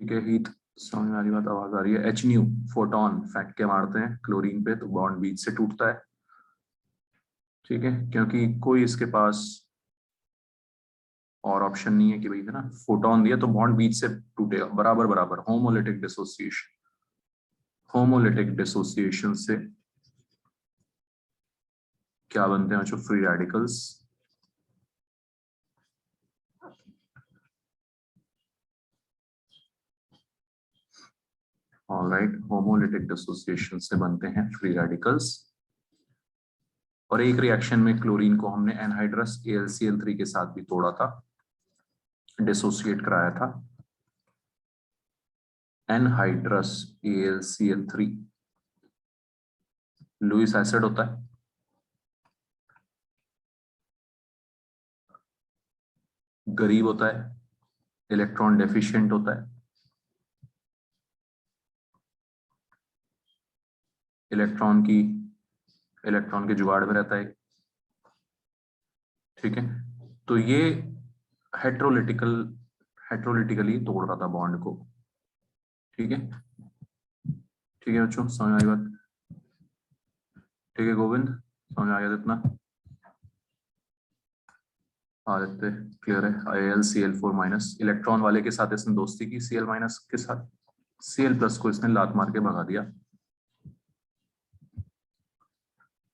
ठीक है हीत, समझ में आ रही बात, आवाज आ रही है। एच न्यू फोटोन फेंक के मारते हैं क्लोरीन पे तो बॉन्ड बीच से टूटता है। ठीक है, क्योंकि कोई इसके पास और ऑप्शन नहीं है कि भाई है ना, फोटोन दिया तो बॉन्ड बीच से टूटेगा, बराबर बराबर। होमोलिटिक डिसोसिएशन, होमोलिटिक डिसोसिएशन से क्या बनते हैं बच्चों? Free radicals. Alright, homolytic dissociation से बनते हैं फ्री रेडिकल्स। और एक रिएक्शन में क्लोरीन को हमने एनहाइड्रस AlCl3 के साथ भी तोड़ा था, डिसोसिएट कराया था। एनहाइड्रस AlCl3 लुईस एसिड होता है, गरीब होता है, इलेक्ट्रॉन डेफिशिएंट होता है, इलेक्ट्रॉन के जुगाड़ में रहता है। ठीक है, तो ये हेट्रोलिटिकल हेट्रोलिटिकली तोड़ रहा था बॉन्ड को। ठीक है, ठीक है बच्चों, समझ आई बात? ठीक है गोविंद, समझ आ गया इतना? आदित्य क्लियर है। Al Cl4 इलेक्ट्रॉन वाले के साथ इसने दोस्ती की, Cl- के साथ Cl+ को इसने लात मार के भगा दिया।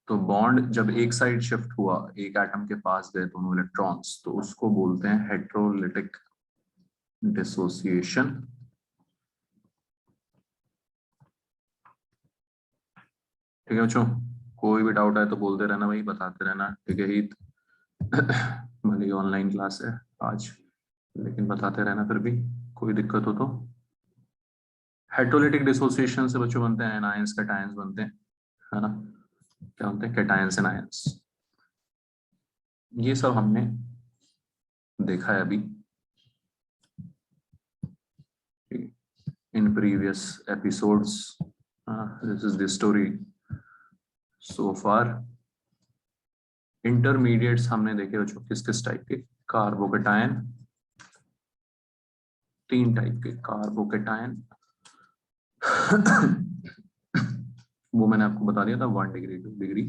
तो बॉन्ड जब एक साइड शिफ्ट हुआ, एक एटम के पास गए दोनों इलेक्ट्रॉन्स, तो उसको बोलते हैं हेट्रोलिटिक डिसोसिएशन। ठीक है बच्चों, कोई भी डाउट है तो बोलते रहना भाई, बताते रहना। ठीक है हित, भले ही ऑनलाइन क्लास है आज, लेकिन बताते रहना फिर भी, कोई दिक्कत हो तो। हेट्रोलिटिक डिसोसिएशन से बच्चों बनते हैं एनायंस, कैटायंस बनते हैं, है ना? क्या बनते हैं? Cations anions. ये सब हमने देखा है अभी in previous episodes. This is the story so far. Intermediates हमने देखे बच्चों किस किस टाइप के? कार्बोकेटायन, 3 टाइप के कार्बोकेटायन। वो मैंने आपको बता दिया था, 1 डिग्री 2 डिग्री।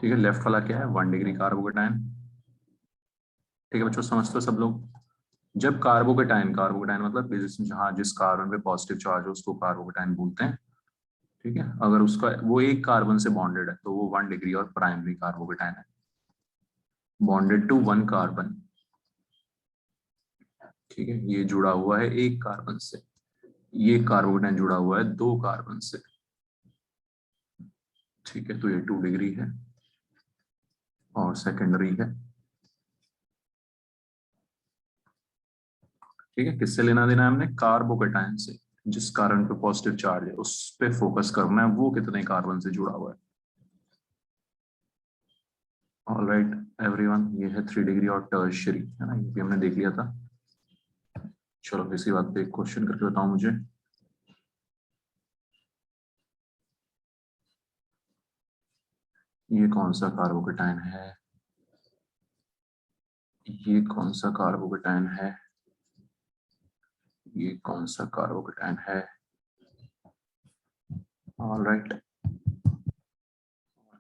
ठीक है, लेफ्ट वाला क्या है? 1 डिग्री कार्बोकेटायन। ठीक है बच्चों, समझते हो सब लोग? जब कार्बोकेटायन, कार्बोकेटायन मतलब जहां जिस कार्बन पे पॉजिटिव चार्ज हो उसको कार्बोकेटायन बोलते हैं। ठीक है, अगर उसका वो एक कार्बन से बॉन्डेड है तो वो 1 डिग्री और प्राइमरी कार्बोकेटायन है, बॉन्डेड टू 1 कार्बन। ठीक है, ये जुड़ा हुआ है एक कार्बन से, ये कार्बोकेटायन जुड़ा हुआ है 2 कार्बन से। ठीक है, तो ये 2 डिग्री है और सेकेंडरी है। ठीक है, किससे लेना देना है हमने? कार्बोकेटायन से। जिस कार्बन पे पॉजिटिव चार्ज है उस पे फोकस करना है, वो कितने कार्बन से जुड़ा हुआ है। ऑल राइट एवरीवन, ये है 3 डिग्री और टर्शियरी, है ना, ये भी हमने देख लिया था। चलो इसी बात पे एक क्वेश्चन करके बताओ मुझे। ये कौन सा कार्बोकेटायन है? ये कौन सा कार्बोकेटायन है? ये कौन सा कार्बोकेटायन है? ऑल राइट,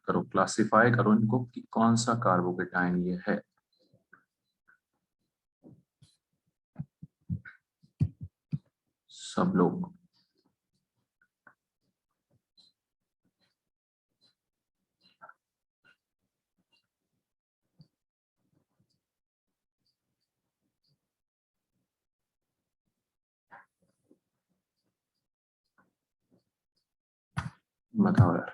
करो क्लासिफाई करो इनको कि कौन सा कार्बोकेटायन ये है। सब लोग बताओ यार।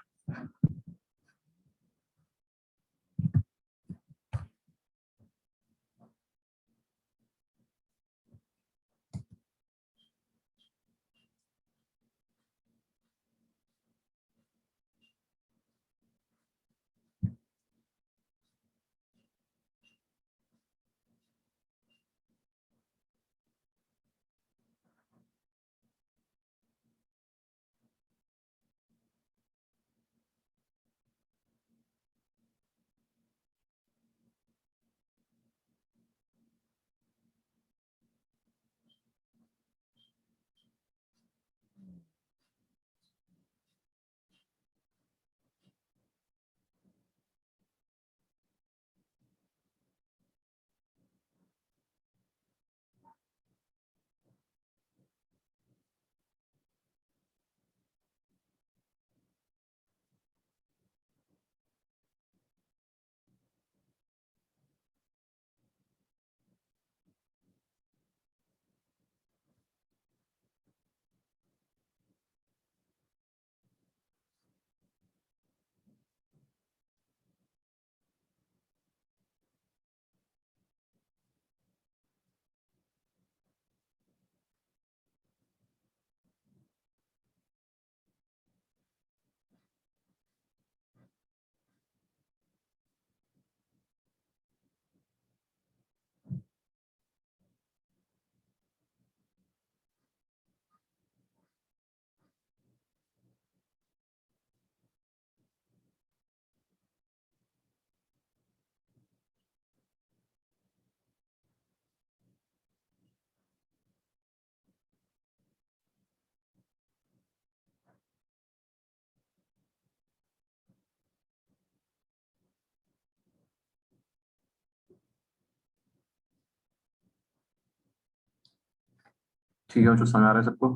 ठीक है, जो समझ आ रहा है सबको?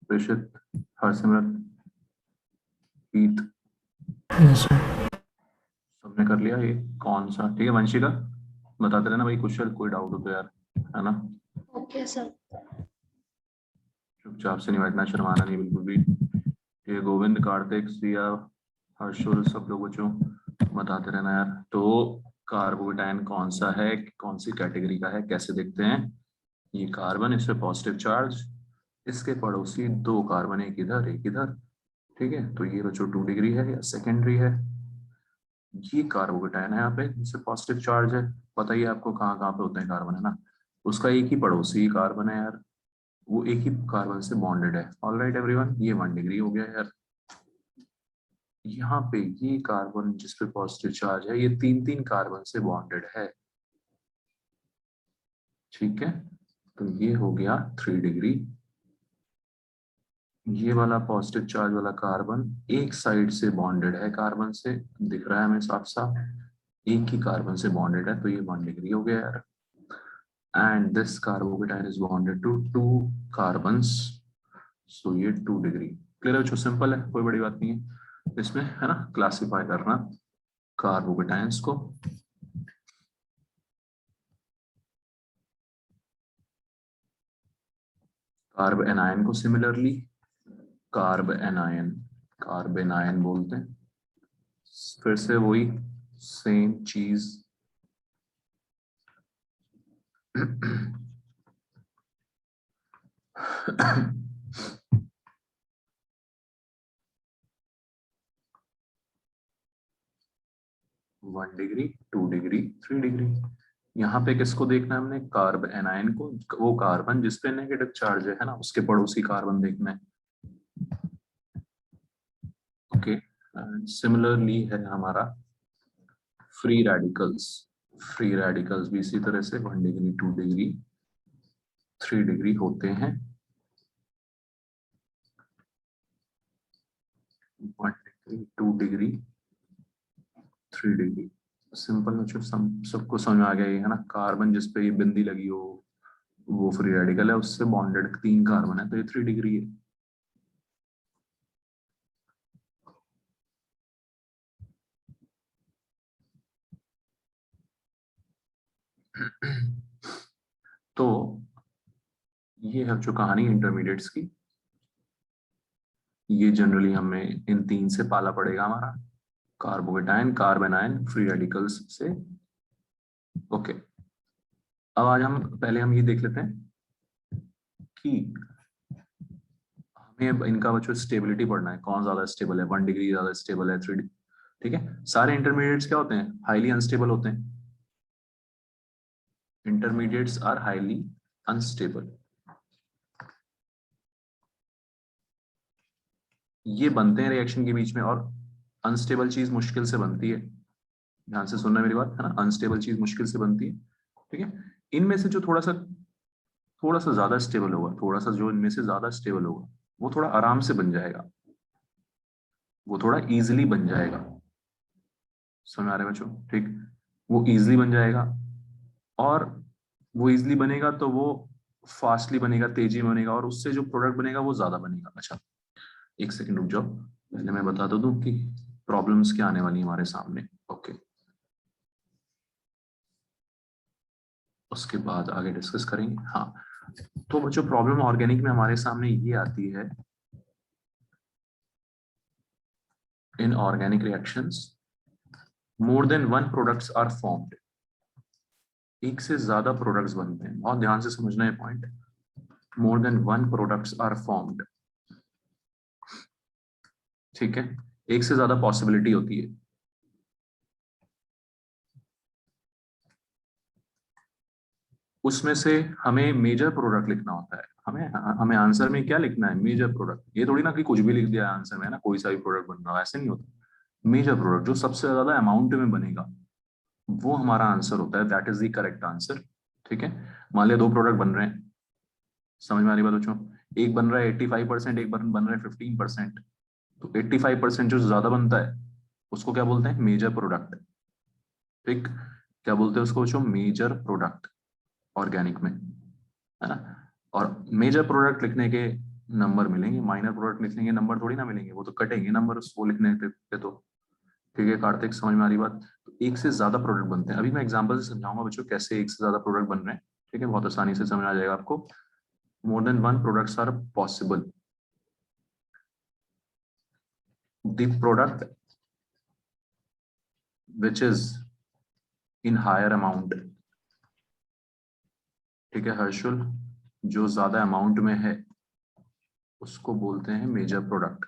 प्रेषित, हरसिमरत, हीत, यस सर। सबने कर लिया ये कौन सा? ठीक है, वंशिका बताते रहना भाई, कुशल कोई डाउट हो तो यार, है ना? Okay sir. चुपचाप से नहीं बैठना, शर्माना नहीं बिल्कुल भी। ये गोविंद, कार्तिक, सिया, हर्षुल, सब लोग बच्चों बताते रहना यार। तो कार्बोकेटाइन कौन सा है, कौन सी कैटेगरी का है, कैसे देखते हैं? ये कार्बन, इस पे पॉजिटिव चार्ज, इसके पड़ोसी दो कार्बन, एक इधर एक इधर। ठीक है, तो ये बच्चों 2 डिग्री है या सेकेंडरी है। ये कार्बोकेटाइन है यहाँ पे, जिससे पॉजिटिव चार्ज है। पता ही है आपको कहाँ कहाँ पे होते हैं कार्बन, है ना? उसका एक ही पड़ोसी कार्बन है यार, वो एक ही कार्बन से बॉन्डेड है। ऑल राइट एवरीवन, ये 1 डिग्री हो गया यार। यहाँ पे ये कार्बन जिस पे पॉजिटिव चार्ज है, ये तीन तीन कार्बन से बॉन्डेड है। ठीक है, तो ये हो गया 3 डिग्री। ये वाला पॉजिटिव चार्ज वाला कार्बन एक साइड से बॉन्डेड है कार्बन से, दिख रहा है हमें साफ साफ, एक ही कार्बन से बॉन्डेड है, तो ये 1 डिग्री हो गया यार। And this carbocation is bonded to two carbons, so ये 2 डिग्री। क्लियर है बच्चों? सिंपल है, कोई बड़ी बात नहीं है इसमें, है ना? क्लासिफाई करना कार्बोकेटाइंस को। कार्ब एनायन को similarly carb anion, carb anion बोलते हैं। फिर से वही सेम चीज। One degree, 2 degree, 3 degree. यहाँ पे किसको देखना है हमने? कार्ब एनायन को, वो कार्बन जिसपे नेगेटिव चार्ज है ना, उसके पड़ोसी कार्बन देखना है। ओके, सिमिलरली है हमारा फ्री रेडिकल्स। फ्री रेडिकल्स भी इसी तरह से 1 डिग्री, 2 डिग्री, 3 डिग्री होते हैं। 1 डिग्री, 2 डिग्री, 3 डिग्री। सिंपल मतलब सबको समझ में आ गया ये, है ना? कार्बन जिसपे ये बिंदी लगी हो वो फ्री रेडिकल है, उससे बॉन्डेड तीन कार्बन है, तो ये 3 डिग्री है। तो ये है जो कहानी इंटरमीडिएट्स की। ये जनरली हमें इन तीन से पाला पड़ेगा हमारा, कार्बोकेटाइन, कार्बेनाइन, फ्री रेडिकल्स से। ओके, अब आज हम ये देख लेते हैं कि हमें इनका बच्चों स्टेबिलिटी पढ़ना है, कौन ज्यादा स्टेबल है, 1 डिग्री ज्यादा स्टेबल है, 3 डिग्री। ठीक है, सारे इंटरमीडिएट्स क्या होते हैं? हाईली अनस्टेबल होते हैं। Intermediates are highly unstable. ये बनते हैं रिएक्शन के बीच में, और अनस्टेबल चीज मुश्किल से बनती है। ध्यान से सुनना मेरी बात, है ना? अनस्टेबल चीज मुश्किल से बनती है। ठीक है, इनमें से जो थोड़ा सा ज्यादा स्टेबल होगा, थोड़ा सा जो इनमें से ज्यादा स्टेबल होगा, वो थोड़ा आराम से बन जाएगा, वो थोड़ा इजीली बन जाएगा। समझ आ रहे हैं बच्चों? ठीक, वो इजीली बन जाएगा, और वो इजीली बनेगा तो वो फास्टली बनेगा, तेजी में बनेगा, और उससे जो प्रोडक्ट बनेगा वो ज्यादा बनेगा। अच्छा, एक सेकंड रुक जाओ, पहले मैं बता तो दूं कि प्रॉब्लम्स क्या आने वाली है हमारे सामने। ओके, उसके बाद आगे डिस्कस करेंगे। हाँ, तो बच्चों प्रॉब्लम ऑर्गेनिक में हमारे सामने ये आती है, in organic reactions more than one products are formed. एक से ज्यादा प्रोडक्ट्स बनते हैं, बहुत ध्यान से समझना है point. More than one products are formed. ठीक है, एक से ज्यादा पॉसिबिलिटी होती है। उसमें से हमें मेजर प्रोडक्ट लिखना होता है। हमें हमें आंसर में क्या लिखना है? Major product. ये थोड़ी ना कि कुछ भी लिख दिया आंसर में, है ना, कोई सा भी प्रोडक्ट बन रहा है, ऐसे नहीं होता। मेजर प्रोडक्ट जो सबसे ज्यादा अमाउंट में बनेगा, वो हमारा आंसर होता है, that is the correct answer. ठीक है, मान लिया दो प्रोडक्ट बन रहे हैं, समझ में आ रही बात बच्चों? एक बन रहा है 85%, एक बन रहा है 15%। तो 85% जो ज्यादा बनता है उसको क्या बोलते हैं? Major product. ठीक, क्या बोलते हैं उसको बच्चों? मेजर प्रोडक्ट, ऑर्गेनिक में, है ना? और मेजर प्रोडक्ट लिखने के नंबर मिलेंगे, माइनर प्रोडक्ट लिखने के नंबर थोड़ी ना मिलेंगे, वो तो कटेंगे नंबर वो लिखने पे तो। ठीक है कार्तिक, समझ में आ रही बात? तो एक से ज्यादा प्रोडक्ट बनते हैं, अभी मैं एग्जांपल से समझाऊंगा बच्चों कैसे एक से ज्यादा प्रोडक्ट बन रहे हैं। ठीक है, बहुत आसानी से समझ आ जाएगा आपको। More than one products are possible. The product which is in higher amount, ठीक है हर्षुल, जो ज्यादा अमाउंट में है उसको बोलते हैं major product.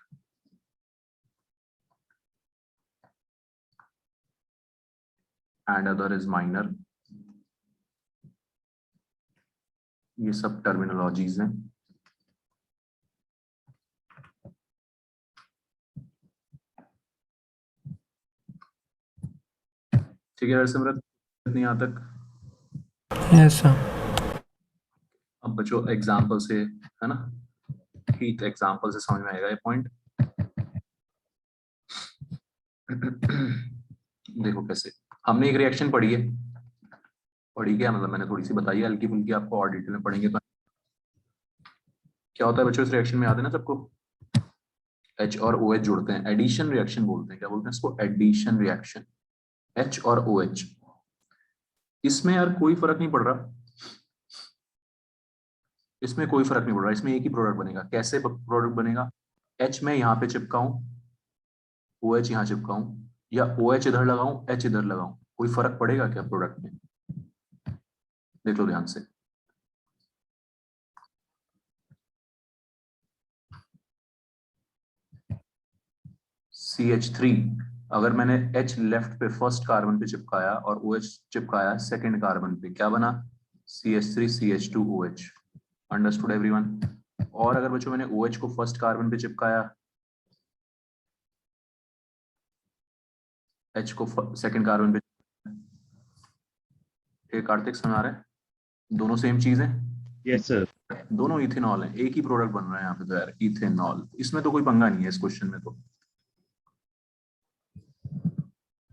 And other is minor. ये सब टर्मिनोलॉजीज हैं। ठीक है हरसिमरत, इतनी यहाँ तक? Yes, sir. अब बच्चों एग्जाम्पल से, है ना, ठीक एग्जाम्पल से समझ में आएगा ये पॉइंट। देखो कैसे, हमने एक रिएक्शन पढ़ी है, पढ़ी क्या मतलब मैंने थोड़ी सी बताई है, हल्की फुल्की, आपको और डिटेल में पढ़ेंगे तो क्या होता है बच्चों इस रिएक्शन में, याद है ना सबको? H और OH जुड़ते हैं, एडिशन रिएक्शन बोलते हैं। क्या बोलते हैं इसको? एडिशन रिएक्शन, H और OH। इसमें यार कोई फर्क नहीं पड़ रहा, इसमें कोई फर्क नहीं पड़ रहा, इसमें एक ही प्रोडक्ट बनेगा। कैसे प्रोडक्ट बनेगा? H में यहाँ पे चिपकाऊं, OH यहाँ चिपकाऊं, या OH इधर लगाऊं, H इधर लगाऊं, कोई फर्क पड़ेगा क्या प्रोडक्ट में? देख लो ध्यान से। CH3, अगर मैंने H लेफ्ट पे फर्स्ट कार्बन पे चिपकाया और OH चिपकाया सेकंड कार्बन पे, क्या बना? CH3 CH2OH। Understood everyone? और अगर बच्चों मैंने OH को फर्स्ट कार्बन पे चिपकाया, H को सेकंड कार्बन पे, ठीक कार्तिक समझ आ रहा है? दोनों सेम चीज है, यस सर। दोनों इथेनॉल है, एक ही प्रोडक्ट बन रहा है यहाँ पे तो यार, इथेनॉल। इसमें तो कोई पंगा नहीं है इस क्वेश्चन में तो।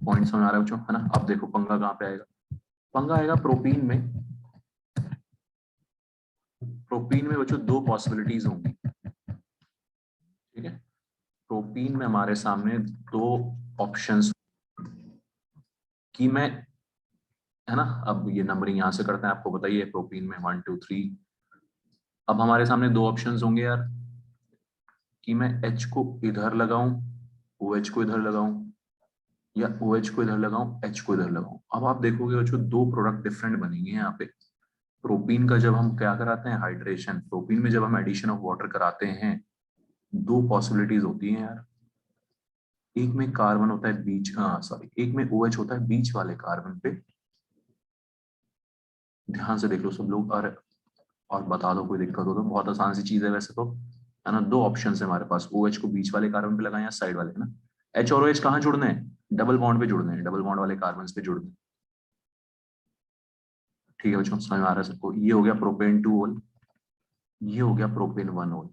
पॉइंट समझ आ रहा है बच्चों, है ना? अब देखो पंगा कहाँ पे आएगा, पंगा आएगा प्रोपीन में। प्रोपीन में बच्चों दो पॉसिबिलिटीज होंगी, ठीक है? प्रोपीन में हमारे सामने दो ऑप्शंस कि मैं, है ना, अब ये नंबरिंग यहां से करते हैं, आपको बताइए प्रोपीन में 1 2 3। अब हमारे सामने दो ऑप्शंस होंगे यार, कि मैं H को इधर लगाऊं, OH को इधर लगाऊं, या OH को इधर लगाऊं, H को इधर लगाऊं। अब आप देखोगे बच्चों दो प्रोडक्ट डिफरेंट बनेंगे यहाँ पे। प्रोपीन का जब हम क्या कराते हैं, हाइड्रेशन, प्रोपीन में जब हम एडिशन ऑफ वाटर कराते हैं, दो पॉसिबिलिटीज होती हैं यार। एक में कार्बन होता है बीच, सॉरी, एक में OH होता है बीच वाले कार्बन पे। ध्यान से देख लो सब लोग, और बता दो कोई दिक्कत हो तो, बहुत आसान सी चीज है वैसे तो, है ना। दो ऑप्शन है हमारे पास, OH को बीच वाले कार्बन पे लगाएं या साइड वाले, है ना। H और OH कहाँ जुड़ने हैं? डबल बॉन्ड पे जुड़ने हैं, डबल बॉन्ड वाले कार्बन पे जुड़ने हैं। ठीक है बच्चों, समझ में आ रहा है सबको? ये हो गया प्रोपेन 2 ओल, ये हो गया प्रोपेन 1 ओल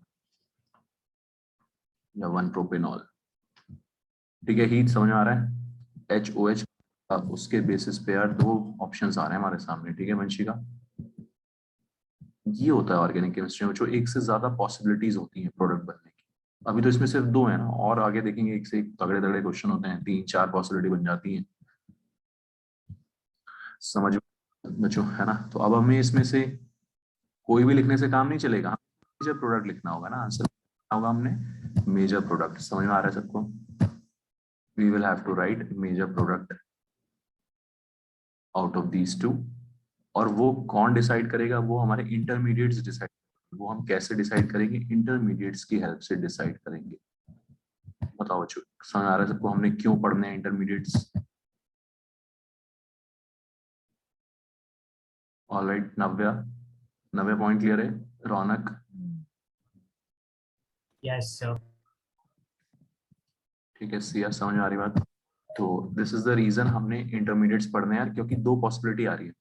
या 1 प्रोपेनॉल। ठीक है, हीट समझ में आ रहा है? HOH, अब उसके बेसिस पे यार दो ऑप्शंस आ रहे हैं हमारे सामने, ठीक है वंशिका? ये होता है ऑर्गेनिक केमिस्ट्री में बच्चों, एक से ज्यादा पॉसिबिलिटीज होती हैं प्रोडक्ट बनने की। अभी तो इसमें सिर्फ दो है ना, और आगे देखेंगे एक से एक तगड़े तगड़े क्वेश्चन होते हैं, 3 4 पॉसिबिलिटी बन जाती है। समझ बच्चों, है ना? तो अब हमें इसमें से कोई भी लिखने से काम नहीं चलेगा, मेजर प्रोडक्ट लिखना होगा ना, आंसर होगा हमने मेजर प्रोडक्ट। समझ में आ रहा है सबको? We will have to write major product out of these two. और वो कौन डिसाइड करेगा? वो हमारे इंटरमीडिएट्स डिसाइड। वो हम कैसे डिसाइड करेंगे? इंटरमीडिएट्स की हेल्प से डिसाइड करेंगे। बताओ बच्चों, समझ आ रहा है सबको हमने क्यों पढ़ने हैं इंटरमीडिएट्स? ऑलराइट नव्या, नव्या पॉइंट क्लियर है? रौनक? Yes, sir. ठीक है सिया, समझ आ रही बात? तो दिस इज द रीजन हमने इंटरमीडिएट्स पढ़ने हैं यार, क्योंकि दो पॉसिबिलिटी आ रही है,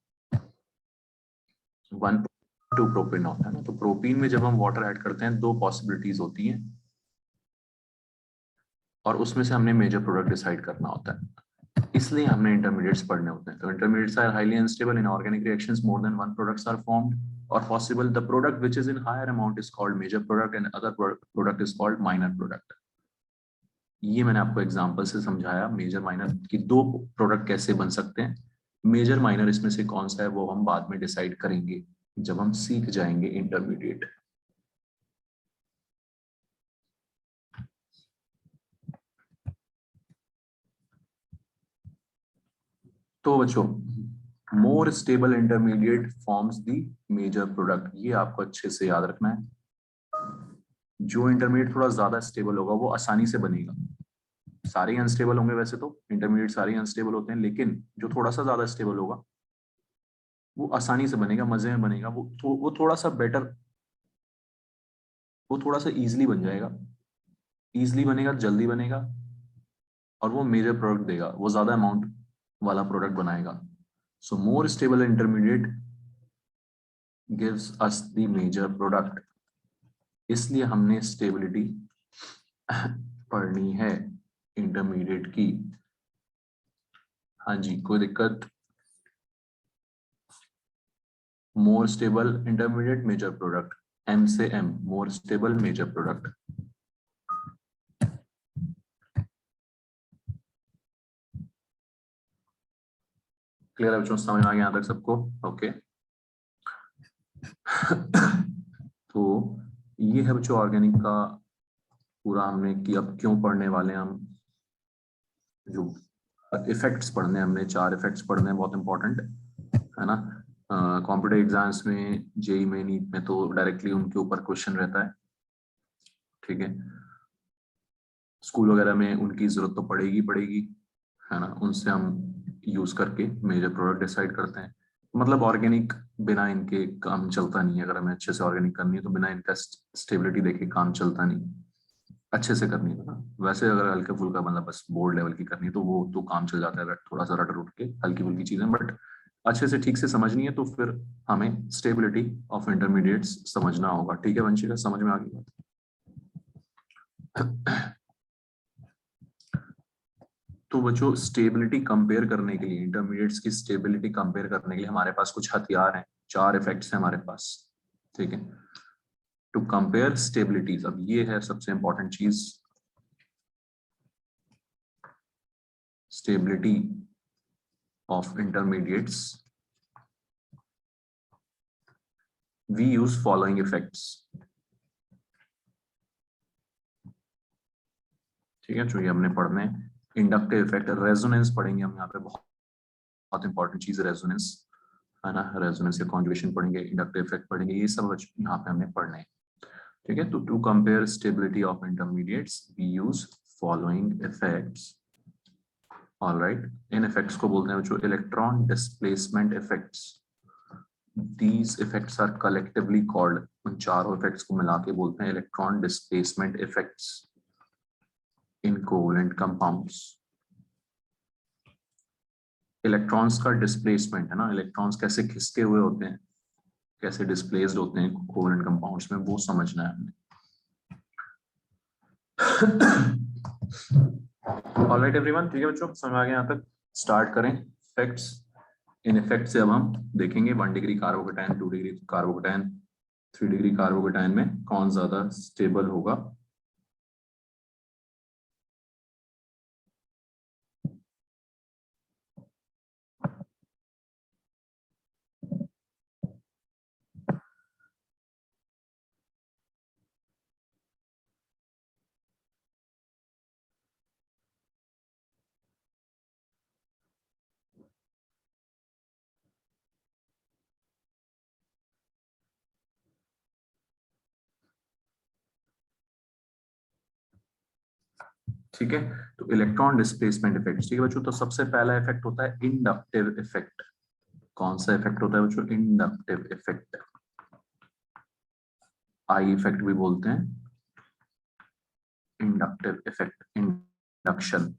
1 2 प्रोपेनॉल, है ना। तो प्रोपीन में जब हम वाटर ऐड करते हैं दो पॉसिबिलिटीज होती हैं, और उसमें से हमने मेजर प्रोडक्ट डिसाइड करना होता है, इसलिए हमने इंटरमीडिएट्स पढ़ने होते हैं। तो intermediates are highly unstable in organic reactions, more than one products are formed, or possible the product which is in higher amount is called major product and other product is called minor product. ये मैंने आपको example से समझाया major minor की दो product कैसे बन सकते हैं. मेजर माइनर इसमें से कौन सा है वो हम बाद में डिसाइड करेंगे जब हम सीख जाएंगे इंटरमीडिएट. तो बच्चों more stable intermediate forms the major product, ये आपको अच्छे से याद रखना है. जो इंटरमीडिएट थोड़ा ज्यादा स्टेबल होगा वो आसानी से बनेगा. सारे अनस्टेबल होंगे, वैसे तो इंटरमीडिएट सारे अनस्टेबल होते हैं, लेकिन जो थोड़ा सा ज्यादा स्टेबल होगा वो आसानी से बनेगा, मजे में बनेगा. वो थोड़ा सा बेटर, वो थोड़ा सा इजीली बन जाएगा. इजीली बनेगा, जल्दी बनेगा और वो मेजर प्रोडक्ट देगा, वो ज्यादा अमाउंट वाला प्रोडक्ट बनाएगा. So more stable intermediate gives us the major product. इसलिए हमने स्टेबिलिटी पढ़नी है इंटरमीडिएट की. हाँ जी, कोई दिक्कत? More stable intermediate major product, M से M, more stable major product. Clear है बच्चों, समझ में आ गया यहाँ तक सबको? ओके. तो ये है बच्चों ऑर्गेनिक का पूरा हमने कि अब क्यों पढ़ने वाले हैं हम. जो इफेक्ट्स पढ़ने हैं हमने, 4 इफेक्ट्स पढ़ने हैं, बहुत इंपॉर्टेंट है ना. कॉम्पिटिटिव एग्जाम्स में, जेई में, नीट में तो डायरेक्टली उनके ऊपर क्वेश्चन रहता है. ठीक है, स्कूल वगैरह में उनकी जरूरत तो पड़ेगी है ना. उनसे हम यूज करके मेजर प्रोडक्ट डिसाइड करते हैं. मतलब ऑर्गेनिक बिना इनके काम चलता नहीं है. अगर हमें अच्छे से ऑर्गेनिक करनी है तो बिना इनका स्टेबिलिटी देखे काम चलता नहीं. अच्छे से करनी है ना. वैसे अगर हल्के फुल्का मतलब बस बोर्ड लेवल की करनी है तो वो तो काम चल जाता है, थोड़ा सा रट रूट के हल्की फुल्की चीजें. बट अच्छे से ठीक से समझनी है तो फिर हमें स्टेबिलिटी ऑफ इंटरमीडिएट्स समझना होगा. ठीक है वंशिका, समझ में आ गई बात? तो बच्चों स्टेबिलिटी कंपेयर करने के लिए, इंटरमीडिएट्स की स्टेबिलिटी कंपेयर करने के लिए हमारे पास कुछ हथियार हैं. 4 इफेक्ट्स हैं हमारे पास. ठीक है, टू कंपेयर स्टेबिलिटीज. अब ये है सबसे इंपॉर्टेंट चीज, stability of intermediates. We use following effects. ठीक है, जो ये हमने पढ़ने. इंडक्टिव इफेक्ट, रेजोनेंस पढ़ेंगे हम यहाँ पे, बहुत इंपॉर्टेंट चीज रेजोनेंस है ना. रेजोनेंस या कॉन्जुगेशन पढ़ेंगे, इंडक्टिव इफेक्ट पढ़ेंगे, ये सब यहाँ पे हमने पढ़ने हैं. ठीक है, तो to compare stability of intermediates we use following effects. Alright, इन इफेक्ट्स को बोलते हैं जो electron displacement effects. These effects are collectively called, उन चारों इफेक्ट्स को मिला के बोलते हैं electron displacement effects in covalent compounds. Electrons का डिस्प्लेसमेंट है ना, इलेक्ट्रॉन्स कैसे खिसके हुए होते हैं, कैसे डिस्प्लेस्ड होते हैं कोवलेंट कंपाउंड्स में, वो समझना है हमने. ऑलराइट एवरीवन, ठीक है बच्चों, समझ आ गया यहाँ तक? स्टार्ट करें इफेक्ट्स. इन इफेक्ट से अब हम देखेंगे 1 degree carbocation, 2 degree carbocation, 3 degree carbocation में कौन ज्यादा स्टेबल होगा. ठीक है, तो इलेक्ट्रॉन डिस्प्लेसमेंट इफेक्ट. ठीक है बच्चों, तो सबसे पहला इफेक्ट होता है इंडक्टिव इफेक्ट. कौन सा इफेक्ट होता है बच्चों? Inductive effect. आई इफेक्ट भी बोलते हैं. Inductive effect, induction.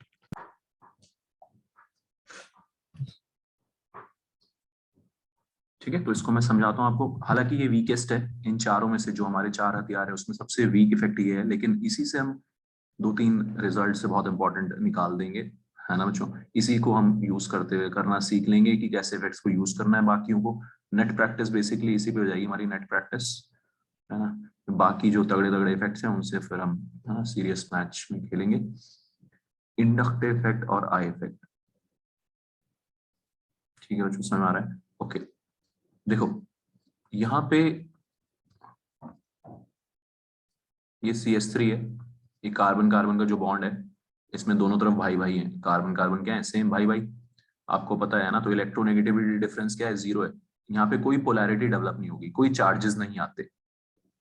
ठीक है, तो इसको मैं समझाता हूँ आपको. हालांकि ये वीकेस्ट है इन चारों में से, जो हमारे 4 हथियार है उसमें सबसे वीक इफेक्ट ये है, लेकिन इसी से हम 2-3 रिजल्ट से बहुत इंपॉर्टेंट निकाल देंगे, है ना बच्चों. इसी को हम यूज करते हुए करना सीख लेंगे कि कैसे इफेक्ट्स को यूज करना है बाकियों को. नेट प्रैक्टिस बेसिकली इसी पे हो जाएगी हमारी नेट प्रैक्टिस, है ना। बाकी जो तगड़े तगड़े इफेक्ट्स हैं उनसे फिर हम, है ना, सीरियस मैच में खेलेंगे। इंडक्टिव इफेक्ट और आई इफेक्ट, ठीक है बच्चों, समझ में आ रहा है? ओके, देखो यहाँ पे ये CH3 है, ये कार्बन कार्बन का जो बॉन्ड है, इसमें दोनों तरफ भाई भाई हैं, कार्बन कार्बन क्या है, सेम भाई भाई, आपको पता है ना। तो इलेक्ट्रोनेगेटिविटी डिफरेंस क्या है, 0 है। यहाँ पे कोई पोलैरिटी डेवलप नहीं होगी, कोई चार्जेस नहीं आते,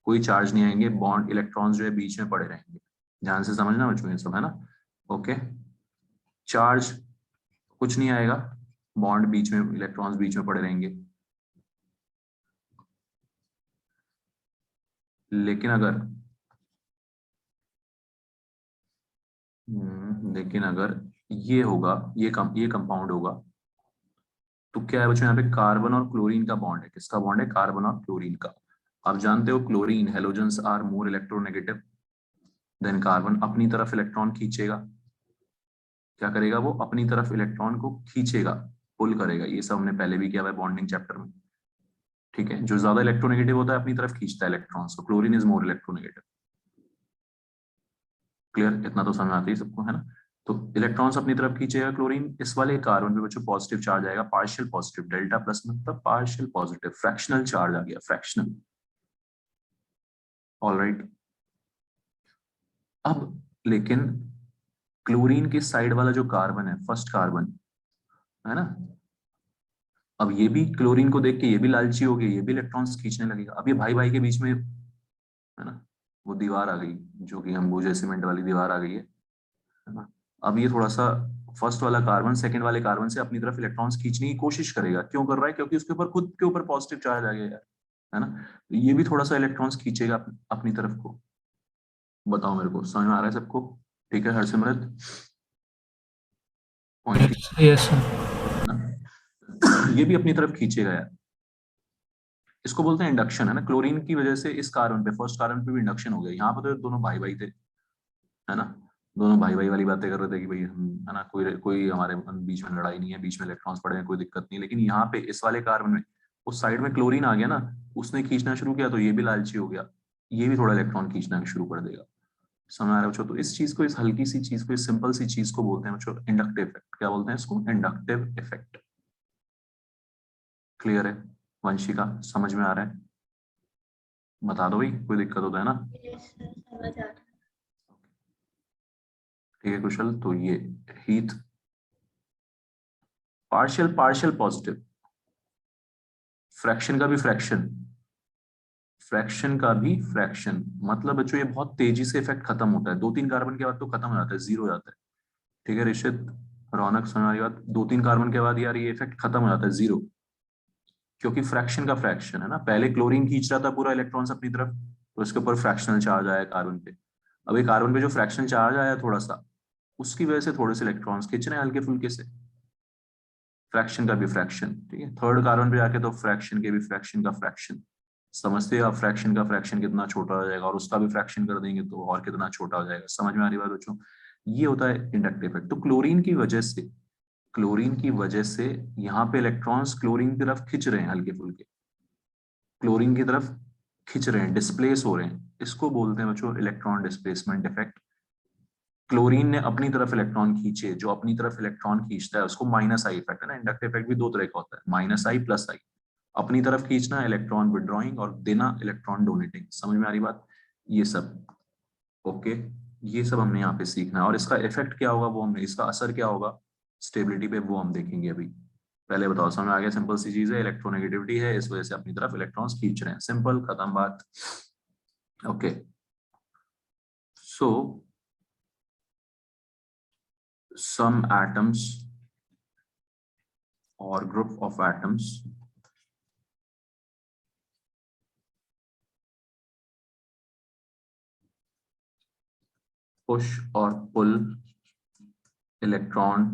कोई चार्ज नहीं आएंगे, बॉन्ड इलेक्ट्रॉन्स जो है बीच में पड़े रहेंगे। ध्यान से समझना बच्चों ये सब, है ना। ओके, चार्ज कुछ नहीं आएगा, बॉन्ड बीच में, इलेक्ट्रॉन्स बीच में पड़े रहेंगे। लेकिन अगर लेकिन अगर ये होगा, ये कंपाउंड होगा, तो क्या है बच्चों, यहाँ पे कार्बन और क्लोरीन का बॉन्ड है। किसका बॉन्ड है, कार्बन और क्लोरीन का। आप जानते हो chlorine, halogens are more electronegative than carbon, अपनी तरफ इलेक्ट्रॉन खींचेगा। क्या करेगा वो, अपनी तरफ इलेक्ट्रॉन को खींचेगा, पुल करेगा। ये सब हमने पहले भी किया हुआ है बॉन्डिंग चैप्टर में, ठीक है। जो ज्यादा इलेक्ट्रोनेगेटिव होता है अपनी तरफ खींचता है इलेक्ट्रॉन्स को, chlorine is more electronegative. Clear, इतना तो समझ आती है सबको, है ना। तो इलेक्ट्रॉन्स अपनी तरफ खींचेगा क्लोरीन, इस वाले कार्बन पे बच्चों पॉजिटिव चार्ज आएगा, पार्शियल पॉजिटिव, डेल्टा प्लस मतलब पार्शियल पॉजिटिव, फ्रैक्शनल चार्ज आ गया, फ्रैक्शनल। ऑलराइट, अब लेकिन क्लोरीन के साइड वाला जो कार्बन है, फर्स्ट कार्बन, है ना, अब ये भी क्लोरीन को देख के ये भी लालची हो गया, ये भी इलेक्ट्रॉन्स खींचने लगेगा। अब ये भाई भाई के बीच में, है ना, वो दीवार आ गई, जो कि अंबुजा सीमेंट वाली दीवार आ गई है ना। अब ये थोड़ा सा फर्स्ट वाला कार्बन सेकंड वाले कार्बन से अपनी तरफ इलेक्ट्रॉन्स खींचने की कोशिश करेगा। क्यों कर रहा है, क्योंकि उसके ऊपर, खुद के ऊपर पॉजिटिव चार्ज आ गया यार, है ना। तो ये भी थोड़ा सा इलेक्ट्रॉन्स खींचेगा अपनी तरफ को। बताओ मेरे को, समझ में आ रहा है सबको? ठीक है हरसिमरत, पॉइंट Yes, sir. ना। ये भी अपनी तरफ खींचेगा यार, इसको बोलते हैं इंडक्शन, है ना। क्लोरीन की वजह से इस कार्बन पे, फर्स्ट कार्बन पे भी इंडक्शन हो गया। यहाँ पर तो दोनों भाई भाई थे, है ना, दोनों भाई भाई वाली बातें कर रहे थे कि भाई हम, है ना, कोई कोई हमारे बीच में लड़ाई नहीं है, बीच में इलेक्ट्रॉन्स पड़े हैं, कोई दिक्कत नहीं। लेकिन यहाँ पे इस वाले कार्बन में उस साइड में क्लोरीन आ गया ना, उसने खींचना शुरू किया, तो ये भी लालची हो गया, ये भी थोड़ा इलेक्ट्रॉन खींचना शुरू कर देगा। समझ आ रहा है बच्चों? तो इस चीज को, इस हल्की सी चीज को, इस सिंपल सी चीज को बोलते हैं बच्चों इंडक्टिव इफेक्ट। क्या बोलते हैं इसको, इंडक्टिव इफेक्ट। क्लियर है वंशिका, समझ में आ रहा है? बता दो भाई, कोई दिक्कत होता है ना। ठीक है कुशल, तो ये Heath, partial partial positive, fraction का भी फ्रैक्शन, फ्रैक्शन का भी फ्रैक्शन, मतलब बच्चों ये बहुत तेजी से इफेक्ट खत्म होता है, 2-3 कार्बन के बाद तो खत्म हो जाता है, जीरो हो जाता है। ठीक है ऋषित, रौनक, समझ आ रही बात? 2-3 कार्बन के बाद यार ये इफेक्ट खत्म हो जाता है, जीरो, क्योंकि फ्रैक्शन का फ्रैक्शन है ना। पहले क्लोरीन खींच रहा था पूरा इलेक्ट्रॉन्स अपनी तरफ, तो इसके ऊपर फ्रैक्शनल चार्ज आया कार्बन पे। अब ये कार्बन पे जो फ्रैक्शनल चार्ज आया थोड़ा सा, उसकी वजह से थोड़े से इलेक्ट्रॉन्स खींच रहे हैं हल्के फुल्के से, फ्रैक्शन का भी फ्रैक्शन। ठीक है, थर्ड कार्बन पे जाके तो फ्रैक्शन के भी फ्रैक्शन का फ्रैक्शन। समझते हो आप, फ्रैक्शन का फ्रैक्शन कितना छोटा हो जाएगा, और उसका भी फ्रैक्शन कर देंगे तो और कितना छोटा हो जाएगा। समझ में आ रही बात बच्चों? ये होता है इंडक्टिव इफेक्ट। तो क्लोरीन की वजह से, क्लोरीन की वजह से यहाँ पे इलेक्ट्रॉन्स क्लोरीन की तरफ खिंच रहे हैं हल्के फुल्के, क्लोरीन की तरफ खिंच रहे हैं, डिस्प्लेस हो रहे हैं। इसको बोलते हैं बच्चों इलेक्ट्रॉन डिस्प्लेसमेंट इफेक्ट। क्लोरीन ने अपनी तरफ इलेक्ट्रॉन खींचे, जो अपनी तरफ इलेक्ट्रॉन खींचता है उसको माइनस आई इफेक्ट, है ना। इंडक्टिव इफेक्ट भी दो तरह का होता है, माइनस आई प्लस आई। अपनी तरफ खींचना इलेक्ट्रॉन विड्रॉइंग, और देना इलेक्ट्रॉन डोनेटिंग। समझ में आ रही बात? ये सब ओके, ये सब हमने यहाँ पे सीखना है। और इसका इफेक्ट क्या होगा वो हमने, इसका असर क्या होगा स्टेबिलिटी पे, वो हम देखेंगे अभी। पहले बताओ, समझ में आ गया? सिंपल सी चीज है, इलेक्ट्रोनेगेटिविटी है, इस वजह से अपनी तरफ इलेक्ट्रॉन्स खींच रहे हैं, सिंपल, खत्म बात। Okay, so some atoms or group of atoms push or pull electron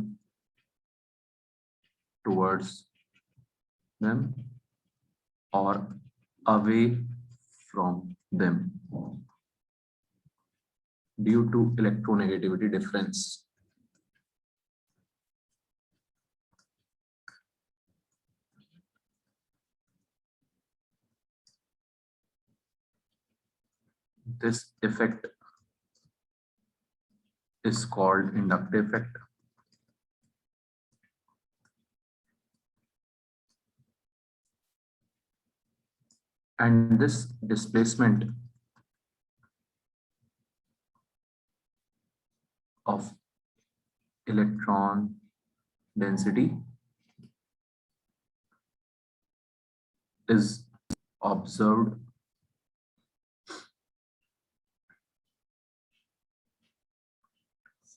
towards them or away from them due to electronegativity difference. this effect is called inductive effect. And this displacement of electron density is observed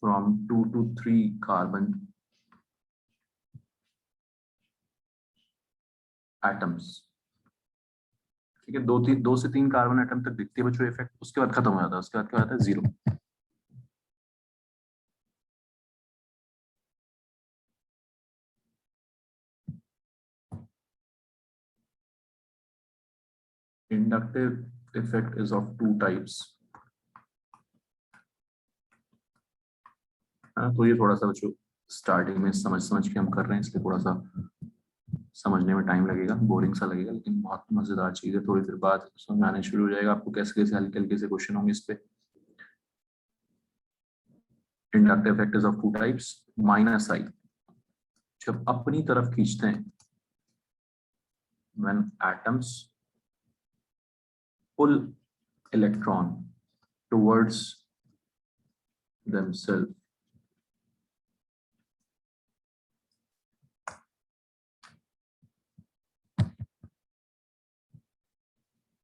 from 2 to 3 carbon atoms. ठीक है, 2 से 3 carbon atom तक दिखती है बच्चों effect, उसके बाद खत्म हो जाता है, उसके बाद क्या होता है, zero. Inductive effect is of 2 types. तो ये थोड़ा सा बच्चों स्टार्टिंग में समझ के हम कर रहे हैं, इसलिए थोड़ा सा समझने में टाइम लगेगा, बोरिंग सा लगेगा, लेकिन बहुत मजेदार चीज है। थोड़ी देर बाद समझ में आने शुरू हो जाएगा आपको कैसे कैसे हल्के हल्के से क्वेश्चन होंगे इस पे। Inductive effect is of 2 types. Minus I जब अपनी तरफ खींचते हैं, when atoms pull electron towards themselves,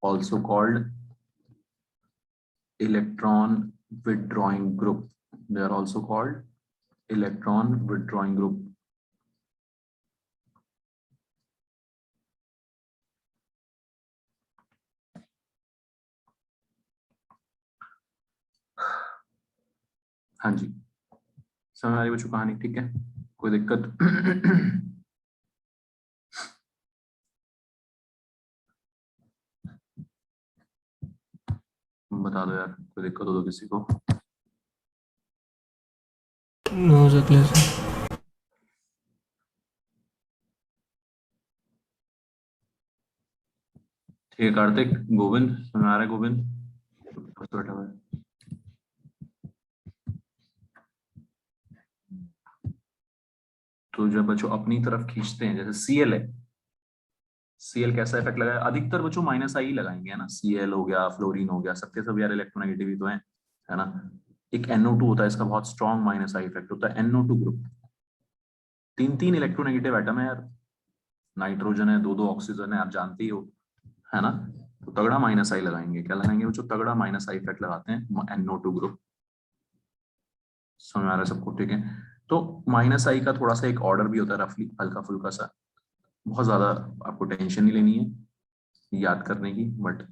also called electron withdrawing group. They are also called electron withdrawing group. हाँ जी, समझ आ रही बच्चों कहानी? ठीक है, कोई दिक्कत? बता दो यार, कोई दिक्कत हो तो किसी को। नो सकले सर। ठीक है कार्तिक, गोविंद समझ आ रहा है? गोविंद बैठा हुआ है। तो जब बच्चों अपनी तरफ खींचते हैं, जैसे Cl है, Cl कैसा इफेक्ट लगाया? अधिकतर बच्चों माइनस आई लगाएंगे, है ना। Cl हो गया, फ्लोरीन हो गया, सबके सब यार इलेक्ट्रोनेगेटिव ही तो है ना। एक NO2 होता है, इसका बहुत स्ट्रॉन्ग माइनस आई इफेक्ट होता है। NO2 ग्रुप 3 इलेक्ट्रोनेगेटिव एटम है यार, नाइट्रोजन है, 2 ऑक्सीजन है, आप जानते ही हो, है ना। तो तगड़ा माइनस आई लगाएंगे। क्या लगाएंगे बच्चों? तगड़ा माइनस आई इफेक्ट लगाते हैं NO2 ग्रुप। समझ आ रहा है सबको? ठीक है, तो माइनस आई का थोड़ा सा एक ऑर्डर भी होता है, रफली हल्का फुल्का सा, बहुत ज्यादा आपको टेंशन नहीं लेनी है याद करने की, बट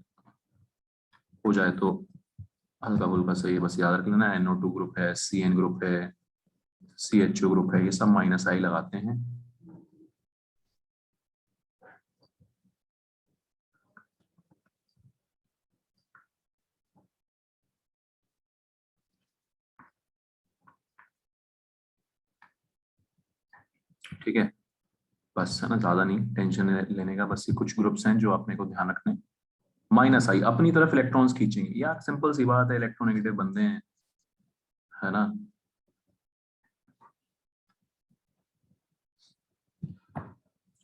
हो जाए तो हल्का फुल्का सही है, बस याद रख लेना। NO2 ग्रुप है, CN ग्रुप है, CHO ग्रुप है, ये सब माइनस आई लगाते हैं। ठीक है, बस है ना, ज्यादा नहीं टेंशन लेने का, बस ये कुछ ग्रुप्स हैं जो अपने को ध्यान रखने। माइनस आई अपनी तरफ इलेक्ट्रॉन्स खींचेंगे यार, सिंपल सी बात है, इलेक्ट्रोनेगेटिव बंदे हैं, है ना।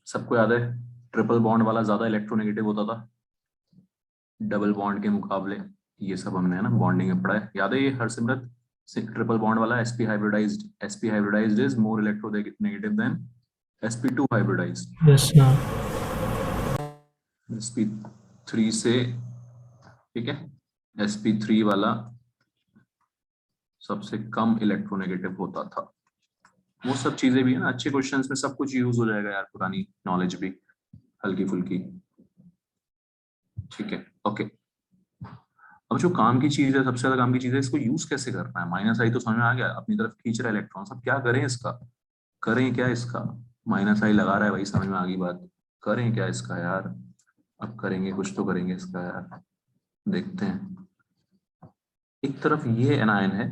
सबको याद है ट्रिपल बॉन्ड वाला ज्यादा इलेक्ट्रोनेगेटिव होता था डबल बॉन्ड के मुकाबले, ये सब हमने है ना बॉन्डिंग में पढ़ा है, याद है ये हरसिमरत? ट्रिपल बॉन्ड वाला sp hybridized is more electronegative than sp2 hybridized। Yes sir. sp3 से, ठीक है, sp3 वाला सबसे कम इलेक्ट्रोनेगेटिव होता था। वो सब चीजें भी है ना, अच्छे क्वेश्चंस में सब कुछ यूज हो जाएगा यार, पुरानी नॉलेज भी हल्की फुल्की। ठीक है, ओके। अब जो काम की चीज है, सबसे ज्यादा काम की चीज है, इसको यूज कैसे करना है। माइनस आई तो समझ में आ गया, अपनी तरफ खींच रहा है इलेक्ट्रॉन, सब क्या करें इसका, करें क्या इसका? माइनस आई लगा रहा है भाई, समझ में आ गई बात, करें क्या इसका यार? अब करेंगे, कुछ तो करेंगे इसका यार, देखते हैं। एक तरफ ये एनायन है,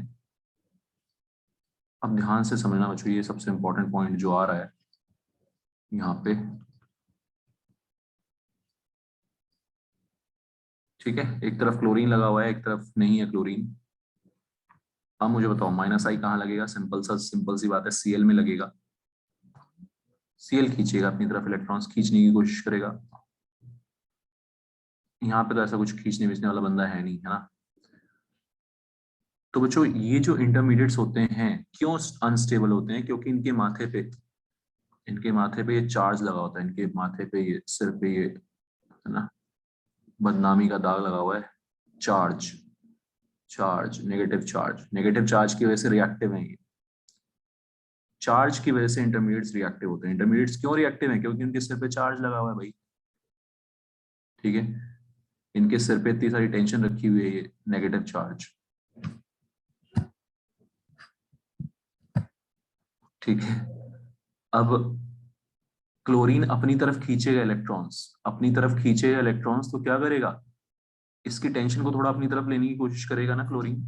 अब ध्यान से समझना बच्चों, ये सबसे इंपॉर्टेंट पॉइंट जो आ रहा है यहाँ पे, ठीक है, एक तरफ क्लोरीन लगा हुआ है, एक तरफ नहीं है क्लोरीन। अब मुझे बताओ माइनस आई कहाँ लगेगा? सिंपल सी बात है, सीएल में लगेगा। सीएल खींचेगा अपनी तरफ, इलेक्ट्रॉन्स खींचने की कोशिश करेगा। यहाँ पे तो ऐसा कुछ खींचने बीचने वाला बंदा है नहीं, है ना। तो बच्चों ये जो इंटरमीडिएट्स होते हैं क्यों अनस्टेबल होते हैं? क्योंकि इनके माथे पे ये चार्ज लगा होता है, इनके माथे पे ये सिर पे ये, है ना, बदनामी का दाग लगा हुआ है। चार्ज, नेगेटिव चार्ज की वजह से रिएक्टिव है ये। चार्ज की वजह से इंटरमीडिएट्स रिएक्टिव होते हैं। इंटरमीडिएट्स क्यों रिएक्टिव हैं? क्योंकि उनके सिर पे चार्ज लगा हुआ है भाई। ठीक है, इनके सिर पे इतनी सारी टेंशन रखी हुई है, ये नेगेटिव चार्ज। ठीक है, अब क्लोरीन अपनी तरफ खींचेगा इलेक्ट्रॉन्स, तो क्या करेगा? इसकी टेंशन को थोड़ा अपनी तरफ लेने की कोशिश करेगा ना क्लोरीन,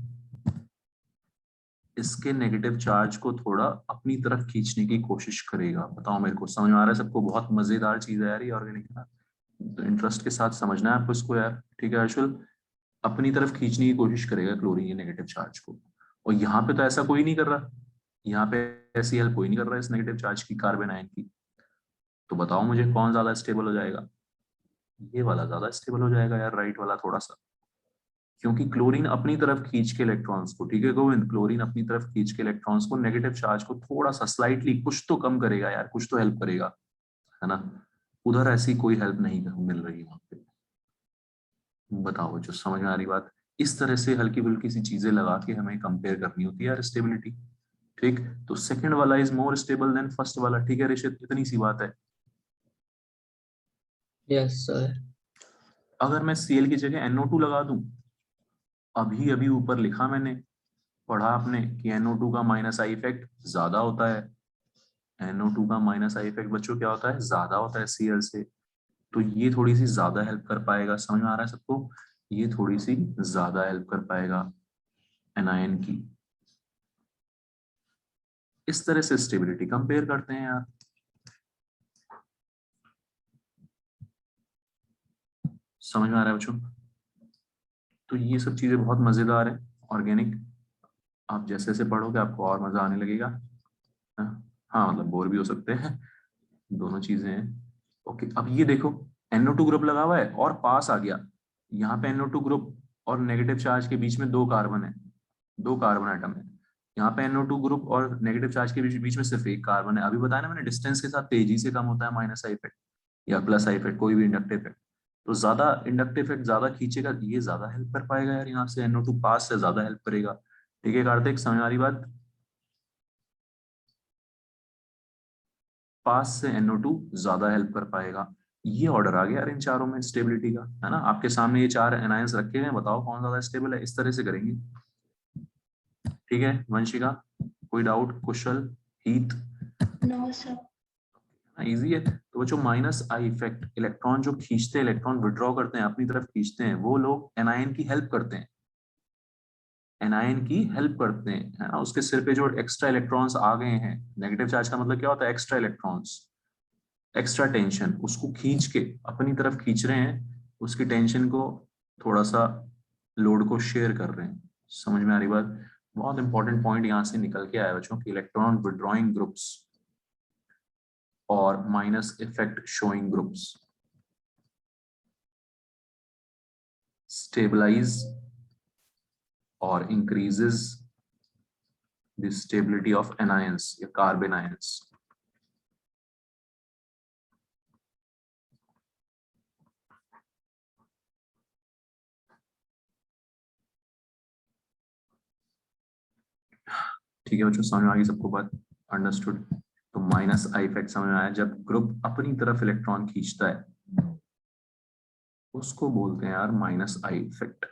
इसके नेगेटिव चार्ज को थोड़ा अपनी तरफ खींचने की कोशिश करेगा। बताओ मेरे को समझ में आ रहा है सबको? बहुत मजेदार चीज है यार ये ऑर्गेनिक ना, तो इंटरेस्ट के साथ समझना है आपको इसको यार। ठीक है अर्शुल, अपनी तरफ खींचने की कोशिश करेगा क्लोरीन ये नेगेटिव चार्ज को। और यहाँ पे तो ऐसा कोई नहीं कर रहा, यहाँ पे ऐसी हेल्प कोई नहीं कर रहा इस नेगेटिव चार्ज की, कार्बन आयन की। तो बताओ मुझे कौन ज्यादा स्टेबल हो जाएगा? ये वाला ज्यादा स्टेबल हो जाएगा यार, राइट वाला थोड़ा सा। क्योंकि क्लोरीन अपनी तरफ खींच के इलेक्ट्रॉन्स को, ठीक है गोविंद, क्लोरीन अपनी तरफ खींच के इलेक्ट्रॉन्स को, नेगेटिव चार्ज को थोड़ा सा स्लाइटली कुछ तो कम करेगा यार, कुछ तो हेल्प करेगा, है ना। उधर ऐसी कोई हेल्प नहीं मिल रही वहां पे। बताओ जो समझ में आ रही बात? इस तरह से हल्की फुल्की सी चीजें लगा के हमें कंपेयर करनी होती है यार स्टेबिलिटी। ठीक, तो सेकंड वाला is more stable then first वाला। ठीक है ऋषित, इतनी सी बात है। Yes sir. अगर मैं Cl की जगह NO2 लगा दूं, अभी अभी ऊपर लिखा मैंने, पढ़ा आपने कि NO2 का माइनस आई इफेक्ट ज्यादा होता है। NO2 का माइनस आई इफेक्ट बच्चों क्या होता है? ज्यादा होता है Cl से। तो ये थोड़ी सी ज्यादा हेल्प कर पाएगा, समझ में आ रहा है सबको? ये थोड़ी सी ज्यादा हेल्प कर पाएगा एनायन की। इस तरह से स्टेबिलिटी कंपेयर करते हैं यार। समझ में आ रहा है बच्चों? तो ये सब चीजें बहुत मजेदार है ऑर्गेनिक। आप जैसे जैसे पढ़ोगे आपको और मजा आने लगेगा। हाँ, हाँ, मतलब बोर भी हो सकते हैं, दोनों चीजें हैं। ओके, अब ये देखो, NO2 ग्रुप लगा हुआ है और पास आ गया। यहाँ पे NO2 ग्रुप और नेगेटिव चार्ज के बीच में दो कार्बन है, दो कार्बन आइटम है। यहाँ पे NO2 ग्रुप और नेगेटिव चार्ज के बीच बीच में सिर्फ एक कार्बन है। अभी बताया ना मैंने, डिस्टेंस के साथ तेजी से कम होता है माइनस आई इफेक्ट या प्लस आई इफेक्ट, कोई भी इंडक्टिव इफेक्ट। तो ज्यादा इंडक्टिव इफेक्ट ज्यादा खींचेगा, ये ज्यादा हेल्प कर पाएगा यार, यहाँ से NO2 पास से ज्यादा हेल्प करेगा। ठीक है कार्तिक, समझ आ रही बात? पास से NO2 ज्यादा हेल्प कर पाएगा। ये ऑर्डर आ गया यार इन चारों में स्टेबिलिटी का, है ना। आपके सामने ये चार एनायंस रखे हुए हैं, बताओ कौन ज्यादा स्टेबल है? इस तरह से करेंगे। ठीक है वंशिका, कोई डाउट? कुशल, हीत? No sir. इजी है। तो बच्चों माइनस आई इफेक्ट, इलेक्ट्रॉन जो खींचते हैं, इलेक्ट्रॉन विड्रॉ करते हैं अपनी तरफ खींचते हैं, वो लोग एनायन की हेल्प करते हैं, एनायन की हेल्प करते हैं, है ना। उसके सिर पे जो एक्स्ट्रा इलेक्ट्रॉन्स आ गए हैं, नेगेटिव चार्ज का मतलब क्या होता है? एक्स्ट्रा इलेक्ट्रॉन्स, एक्स्ट्रा टेंशन, उसको खींच के अपनी तरफ खींच रहे हैं, उसकी टेंशन को थोड़ा सा, लोड को शेयर कर रहे हैं। समझ में आ रही बात? बहुत इंपॉर्टेंट पॉइंट यहां से निकल के आया बच्चों कि इलेक्ट्रॉन विड्रॉइंग ग्रुप्स और minus effect showing groups stabilize or increases the stability of anions या carbon ions। ठीक है बच्चों, समझ में आ गई सबको बात? अंडरस्टूड। तो माइनस आई इफेक्ट समझ में आया, जब ग्रुप अपनी तरफ इलेक्ट्रॉन खींचता है उसको बोलते हैं यार माइनस आई इफेक्ट।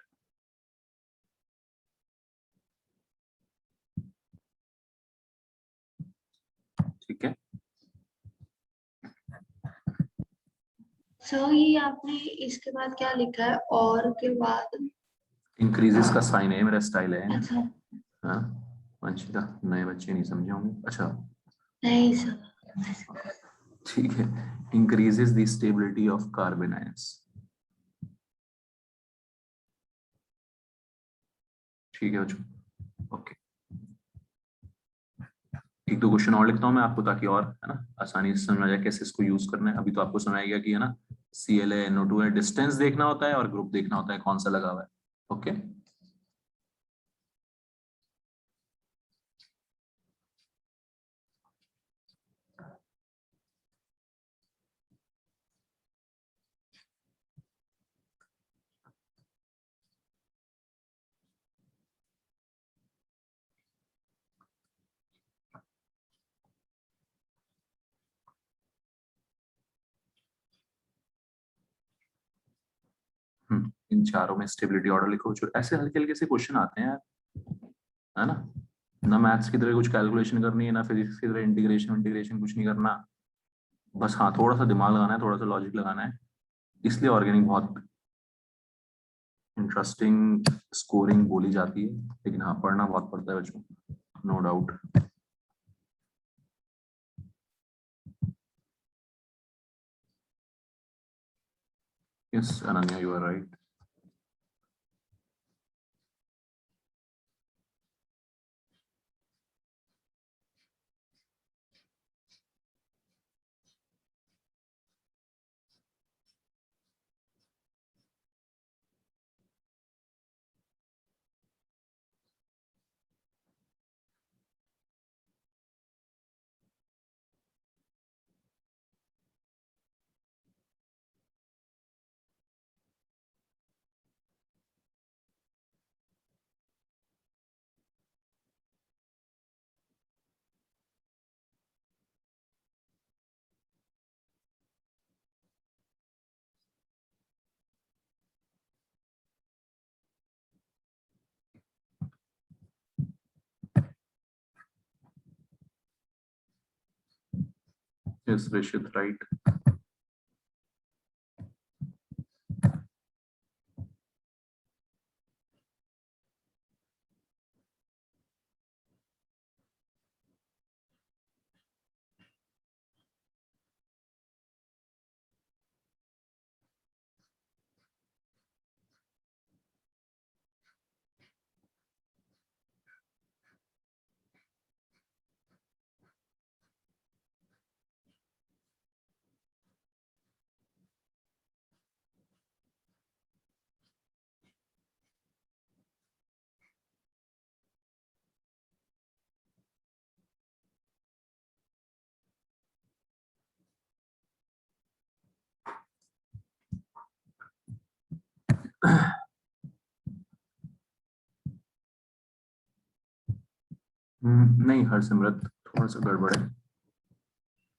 ठीक है, सर ये आपने इसके बाद क्या लिखा है? और के बाद इंक्रीजेस का साइन है, मेरा स्टाइल है। अच्छा। हाँ वंशिका, नए बच्चे नहीं समझे होंगे। अच्छा नहीं सर। ठीक है, increases the stability of carbon ions. ठीक है बच्चों, ओके। एक दो क्वेश्चन और लिखता हूँ मैं आपको, ताकि और है ना आसानी से समझ आ जाए कैसे इसको यूज करना है। अभी तो आपको समझ आ गया कि है ना Cl है, NO2 है, डिस्टेंस देखना होता है और ग्रुप देखना होता है कौन सा लगा हुआ है। ओके, इन चारों में स्टेबिलिटी ऑर्डर लिखो। जो ऐसे हल्के हल्के से क्वेश्चन आते हैं यार, है ना, ना मैथ्स की तरह कुछ कैलकुलेशन करनी है, ना फिजिक्स की तरह इंटीग्रेशन इंटीग्रेशन कुछ नहीं करना। बस हाँ, थोड़ा सा दिमाग लगाना है, थोड़ा सा लॉजिक लगाना है। इसलिए ऑर्गेनिक बहुत इंटरेस्टिंग स्कोरिंग बोली जाती है, लेकिन हाँ पढ़ना बहुत पड़ता है बच्चों, no doubt. Yes Ananya, you are right. Yes Rishit, right. नहीं हरसिमरत, थोड़ा सा गड़बड़ है,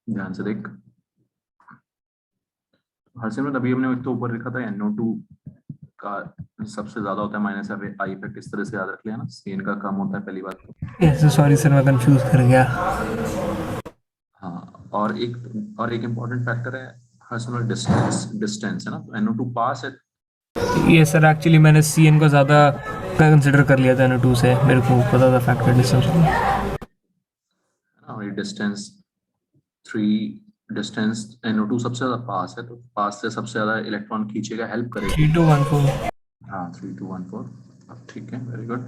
ध्यान से देख। हरसिमरत अभी हमने एक तो ऊपर लिखा था NO2 का सबसे ज्यादा होता है माइनस आई इफेक्ट, इस तरह से याद रख लिया ना, सीन का कम होता है पहली बात तो। यस सॉरी सर, मैं कंफ्यूज कर गया। हाँ, और एक इम्पोर्टेंट फैक्टर है हरसिमरत, डिस्टेंस। डिस्टेंस है ना, तो NO2 पास है ये सर एक्चुअली मैंने CN को ज़्यादा कंसिडर कर लिया था NO2 से, मेरे को पता था फैक्टर डिस्टेंस। ना, और ये डिस्टेंस 3, डिस्टेंस NO2 सबसे ज्यादा पास है, तो पास से सबसे ज्यादा इलेक्ट्रॉन खींचेगा, हेल्प करेगा। 3214। हाँ 3214, अब ठीक है, वेरी गुड।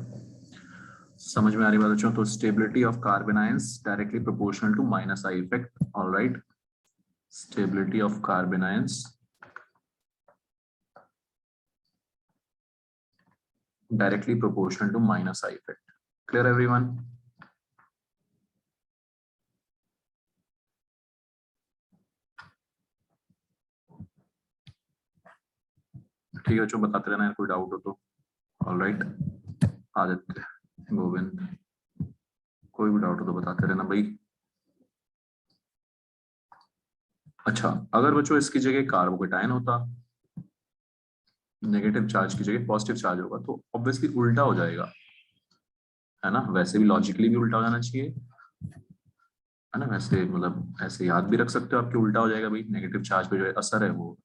समझ में आ रही बात बच्चों? तो stability of carbon ions directly proportional to minus I effect, alright. Stability of carbon ions directly proportional to minus I effect. Clear everyone? ठीक है बच्चों, बताते रहना है कोई डाउट हो तो। ऑलराइट, आदित्य, गोविंद, कोई भी डाउट हो तो बताते रहना भाई। अच्छा, अगर बच्चों इसकी जगह कार्बोकेटायन होता, नेगेटिव चार्ज की जगह पॉजिटिव चार्ज होगा, तो ऑब्वियसली उल्टा हो जाएगा, है ना। वैसे भी लॉजिकली भी उल्टा हो जाना चाहिए, है ना। वैसे मतलब ऐसे याद भी रख सकते हो आपके, उल्टा हो जाएगा भाई, नेगेटिव चार्ज पे जो असर है वो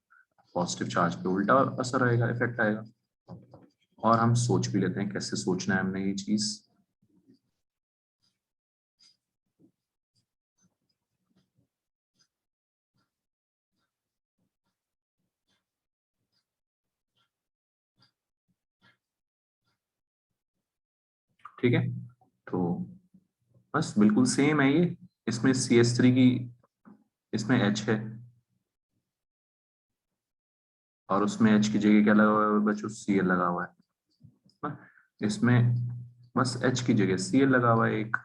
पॉजिटिव चार्ज पे उल्टा असर आएगा, इफेक्ट आएगा। और हम सोच भी लेते हैं कैसे सोचना है हमने ये चीज। ठीक है, तो बस बिल्कुल सेम है ये। इसमें CH3 की, इसमें H है और उसमें H की जगह क्या लगा हुआ है बच्चों, Cl लगा हुआ है ना? इसमें बस H की जगह Cl लगा हुआ है एक।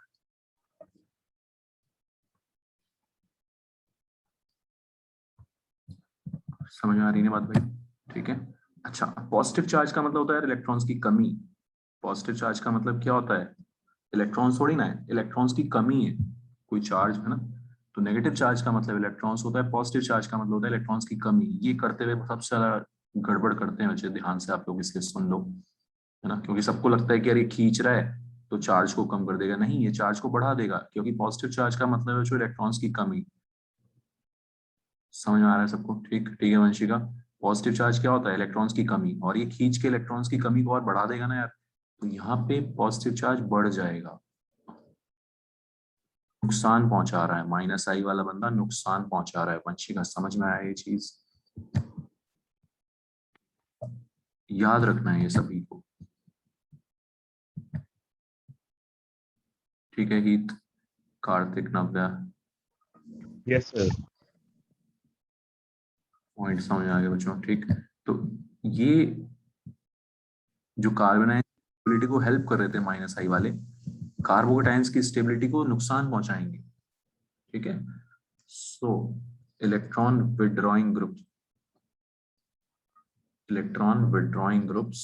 समझ में आ रही है बात भाई? ठीक है। अच्छा, पॉजिटिव चार्ज का मतलब होता है इलेक्ट्रॉन्स की कमी। पॉजिटिव चार्ज का मतलब क्या होता है, इलेक्ट्रॉन्स थोड़ी ना है, इलेक्ट्रॉन्स की कमी है, कोई चार्ज है ना। तो नेगेटिव चार्ज का मतलब इलेक्ट्रॉन्स होता है, पॉजिटिव चार्ज का मतलब होता है इलेक्ट्रॉन्स की कमी। ये करते हुए सबसे ज्यादा गड़बड़ करते हैं बच्चे, ध्यान से आप लोग इसलिए सुन लो, है ना, क्योंकि सबको लगता है कि अरे खींच रहा है तो चार्ज को कम कर देगा, नहीं ये चार्ज को बढ़ा देगा, क्योंकि पॉजिटिव चार्ज का मतलब है जो इलेक्ट्रॉन्स की कमी। समझ में आ रहा है सबको? ठीक ठीक है वंशिका। पॉजिटिव चार्ज क्या होता है, इलेक्ट्रॉन्स की कमी, और ये खींच के इलेक्ट्रॉन्स की कमी को और बढ़ा देगा ना यार, तो यहाँ पे पॉजिटिव चार्ज बढ़ जाएगा, नुकसान पहुंचा रहा है, -I वाला बंदा नुकसान पहुंचा रहा है। वंशिका समझ में आया ये चीज? याद रखना है ये सभी को। ठीक है गीत, कार्तिक, नव्या, यस सर। पॉइंट समझ आ गया बच्चों? ठीक। तो ये जो कार्बन है स्टेबिलिटी को हेल्प कर रहे थे -I वाले, कार्बोकेटाइंस की स्टेबिलिटी को नुकसान पहुंचाएंगे। ठीक है, सो electron withdrawing group, electron withdrawing groups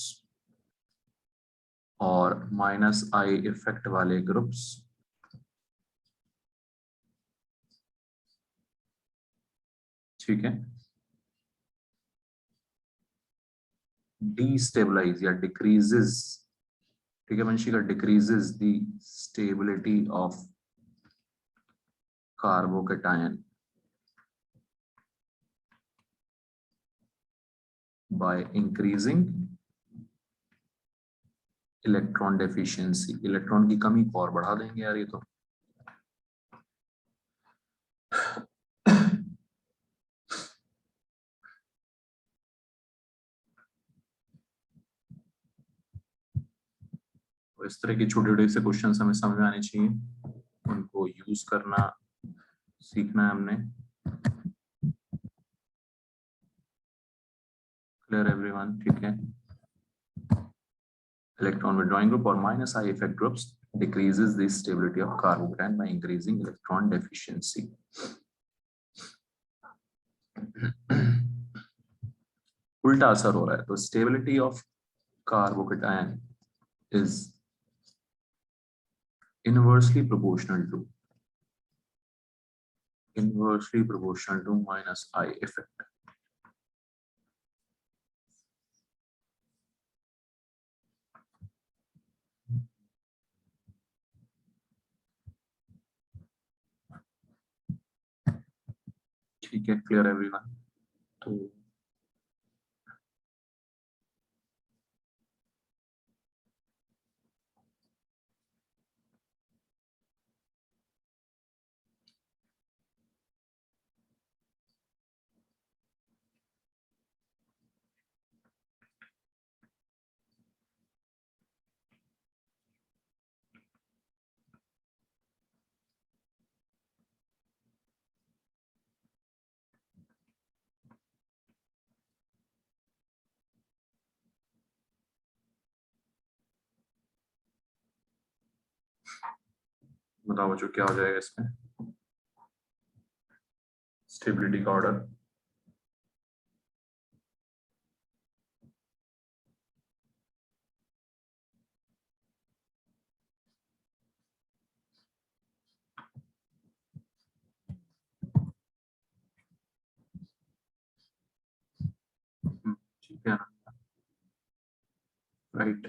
और -I इफेक्ट वाले ग्रुप्स ठीक है डिस्टेबलाइज या डिक्रीजेस, ठीक है Vanshika, decreases the stability of carbocation by increasing electron deficiency. Electron की कमी को और बढ़ा देंगे यार ये तो। तो इस तरह की छोटे छोटे से क्वेश्चन हमें समझ में आने चाहिए, उनको यूज करना सीखना है हमने। Clear everyone? ठीक है, इलेक्ट्रॉन विड्रॉइंग ग्रुप और -I effect groups decreases the stability of carbocation by increasing electron deficiency. उल्टा असर हो रहा है, तो stability of carbocation is inversely proportional to -I effect. ठीक है, क्लियर एवरीवन? तो बताओ बच्चों क्या हो जाएगा इसमें, स्टेबिलिटी का ऑर्डर? ठीक है, राइट।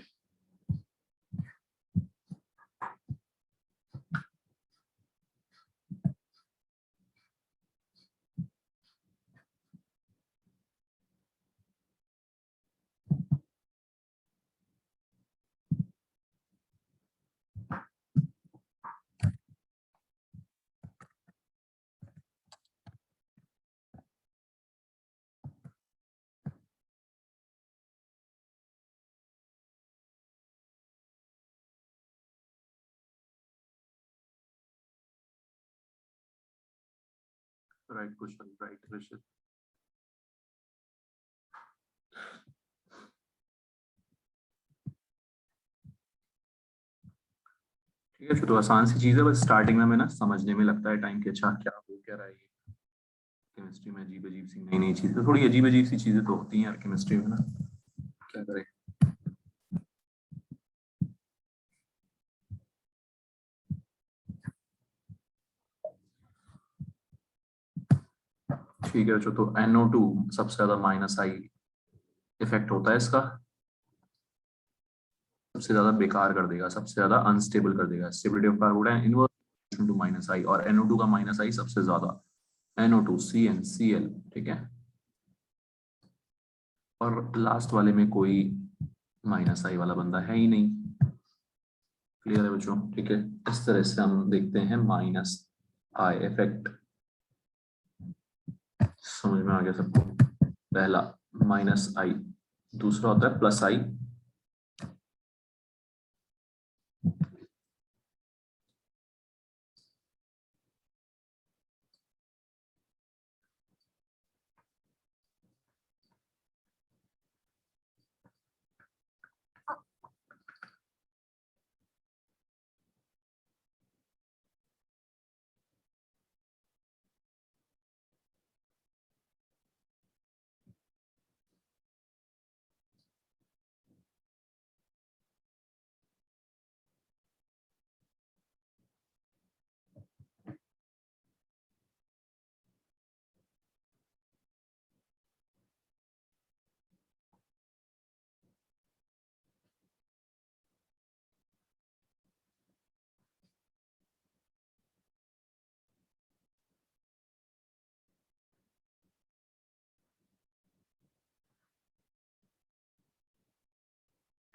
राइट कुशल, राइट ऋषित। ठीक है, तो आसान सी चीज है, बस स्टार्टिंग में हमें ना समझने में लगता है टाइम कि अच्छा क्या हो क्या रहा है। केमिस्ट्री में अजीब अजीब सी नई नई चीजें, थोड़ी अजीब अजीब सी चीजें तो होती हैं यार केमिस्ट्री में ना, क्या करें। ठीक है बच्चों, तो NO2 सबसे ज्यादा माइनस आई इफेक्ट होता है इसका, सबसे ज्यादा बेकार कर देगा, सबसे ज्यादा अनस्टेबल कर देगा। Stability of carbocation inverse to minus I, और NO2 का माइनस आई सबसे ज्यादा, NO2 CnCl, ठीक है। और लास्ट वाले में कोई माइनस आई वाला बंदा है ही नहीं। क्लियर है बच्चों? ठीक है, इस तरह से हम देखते हैं माइनस आई इफेक्ट। समझ में आ गया सबको? पहला माइनस आई, दूसरा होता है प्लस आई।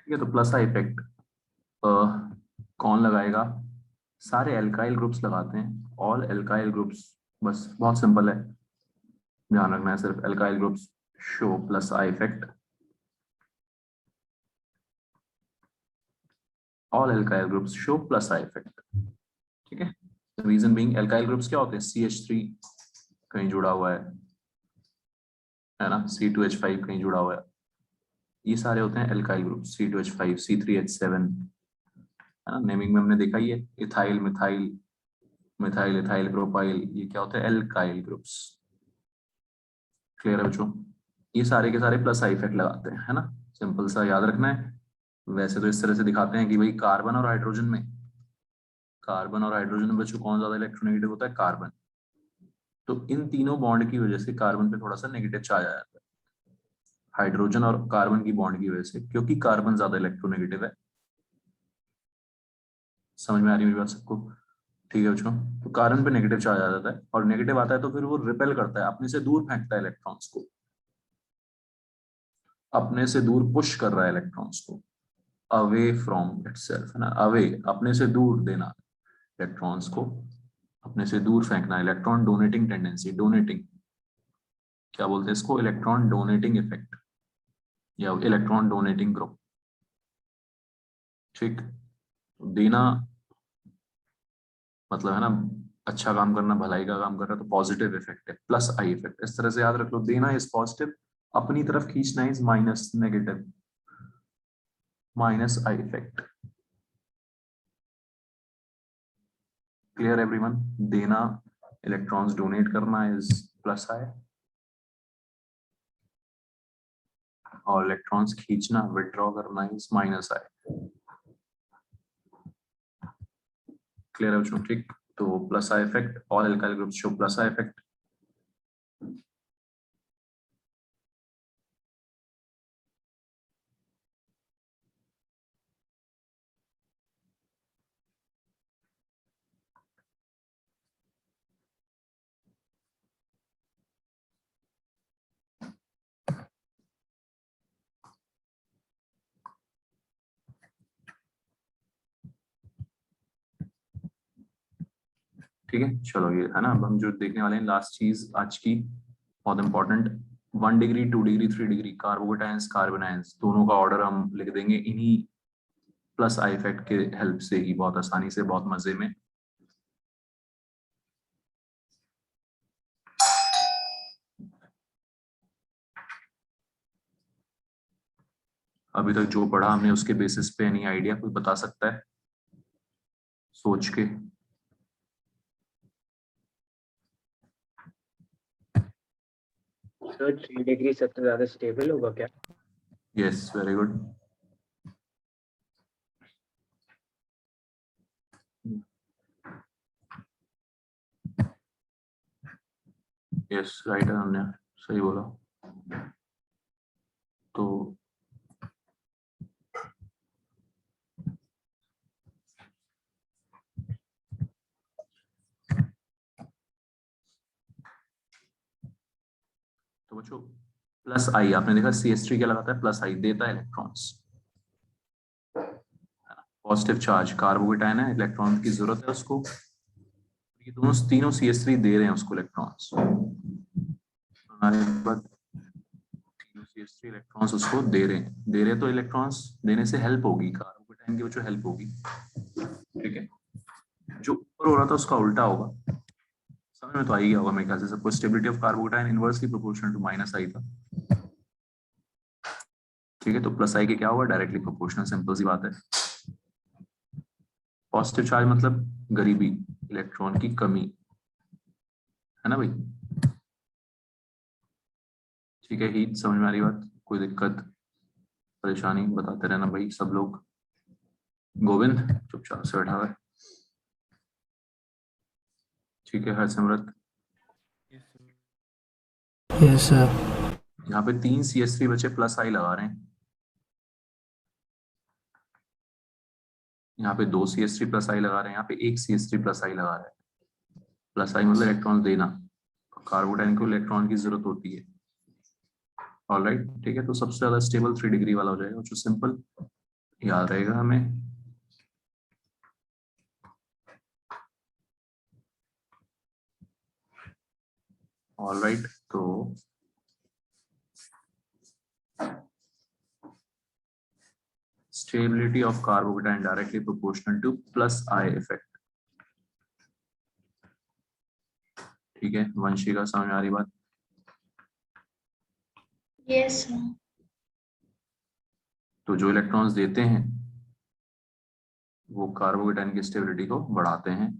ठीक है, तो प्लस आई इफेक्ट कौन लगाएगा? सारे एल्काइल ग्रुप्स लगाते हैं, ऑल एल्काइल ग्रुप्स। बस बहुत सिंपल है, ध्यान रखना है सिर्फ, alkyl groups show plus I effect. All alkyl groups show plus I effect, ठीक है। रीजन बीइंग, एल्काइल ग्रुप्स क्या होते हैं? CH3 कहीं जुड़ा हुआ है ना, C2H5 कहीं जुड़ा हुआ है, ये सारे होते हैं एल्काइल ग्रुप। C2H5, C3H7, है ना। नेमिंग में हमने देखा ही है, ethyl, methyl, methyl ethyl propyl, ये क्या होते हैं? Alkyl groups. क्लियर है बच्चों? ये सारे के सारे प्लस आई इफेक्ट लगाते हैं, है ना। सिंपल सा याद रखना है। वैसे तो इस तरह से दिखाते हैं कि भाई कार्बन और हाइड्रोजन में, कार्बन और हाइड्रोजन में बच्चों कौन ज्यादा इलेक्ट्रोनेगेटिव होता है? कार्बन। तो इन तीनों बॉन्ड की वजह से कार्बन पे थोड़ा सा नेगेटिव चार्ज आ जाता है, हाइड्रोजन और कार्बन की बॉन्ड की वजह से, क्योंकि कार्बन ज्यादा इलेक्ट्रोनेगेटिव है। समझ में आ रही है मेरी बात सबको? ठीक है बच्चों, तो कार्बन पे नेगेटिव चार्ज आ जाता है, और नेगेटिव आता है तो फिर वो रिपेल करता है, अपने से दूर फेंकता है इलेक्ट्रॉन्स को, अपने से दूर पुश कर रहा है इलेक्ट्रॉन्स को, अवे फ्रॉम इटसेल्फ, है ना। अवे, अपने से दूर देना इलेक्ट्रॉन्स को, अपने से दूर फेंकना, इलेक्ट्रॉन डोनेटिंग टेंडेंसी, डोनेटिंग, क्या बोलते हैं इसको? इलेक्ट्रॉन डोनेटिंग इफेक्ट या इलेक्ट्रॉन डोनेटिंग ग्रुप, ठीक। देना मतलब है ना, अच्छा काम करना, भलाई का काम कर रहा है, तो पॉजिटिव इफेक्ट है, प्लस आई इफेक्ट। इस तरह से याद रख लो, देना इज पॉजिटिव, अपनी तरफ खींचना is minus negative, minus I effect. Clear everyone? देना, इलेक्ट्रॉन्स डोनेट करना इज प्लस आई, और इलेक्ट्रॉन्स खींचना, विड्रॉ करना इज माइनस आई। क्लियर है बच्चों? ठीक, तो plus I effect, all alkyl groups show plus I effect. ठीक है, चलो ये है ना, अब हम जो देखने वाले हैं लास्ट चीज आज की, बहुत इंपॉर्टेंट, 1 डिग्री, 2 डिग्री, 3 डिग्री कार्बोकेटायंस, कार्बोनायंस, दोनों का ऑर्डर हम लिख देंगे इन्हीं प्लस आई इफेक्ट के हेल्प से ही, बहुत आसानी से, बहुत मजे में। अभी तक जो पढ़ा हमने उसके बेसिस पे एनी आइडिया कोई बता सकता है सोच के? सर 3 डिग्री सबसे ज्यादा स्टेबल होगा क्या? Yes, very good. Yes, right Ananya, सही बोला। तो बच्चों प्लस आई, आपने देखा CH3 क्या लगाता है? प्लस आई देता है इलेक्ट्रॉन्स। पॉजिटिव चार्ज कार्बोकेटाइन है, इलेक्ट्रॉन की जरूरत है उसको। ये दोनों तीनों CH3 दे रहे हैं उसको इलेक्ट्रॉन्स। हमारे पास तीनों CH3 इलेक्ट्रॉन्स उसको दे रहे हैं। तो इलेक्ट्रॉन्स देने से हेल्प होगी, कार्बोकेटाइन की वजह हेल्प होगी। ठीक है, जो ऊपर हो रहा था उसका उल्टा होगा। समझ में तो आई गया होगा मेरे ख्याल से सबको। Stability of carbocation inversely proportional to minus I था। ठीक है, तो प्लस आई के क्या होगा? डायरेक्टली प्रोपोर्शनल, सिंपल सी बात है। पॉजिटिव चार्ज मतलब गरीबी, इलेक्ट्रॉन की कमी, है ना भाई? ठीक है, हीट समझ में आ रही बात? कोई दिक्कत परेशानी बताते रहना भाई सब लोग। गोविंद चुपचाप से बैठा हुआ है। ठीक है, हरसिमरत। Yes sir. यहाँ पे 3 CH3 बचे, प्लस आई लगा रहे हैं। यहाँ पे 2 CH3 प्लस आई लगा रहे हैं, यहाँ पे 1 CH3 प्लस आई लगा रहे हैं। प्लस आई मतलब इलेक्ट्रॉन देना, कार्बोटाइन को इलेक्ट्रॉन की जरूरत होती है। ऑलराइट, ठीक है, तो सबसे ज्यादा स्टेबल 3 डिग्री वाला हो जाएगा, जो सिंपल याद रहेगा हमें। ऑलराइट, तो stability of carbocation directly proportional to plus I effect। ठीक है, वंशी का समझ आ रही बात? यस तो जो इलेक्ट्रॉन्स देते हैं वो कार्बोकेटाइन की स्टेबिलिटी को बढ़ाते हैं।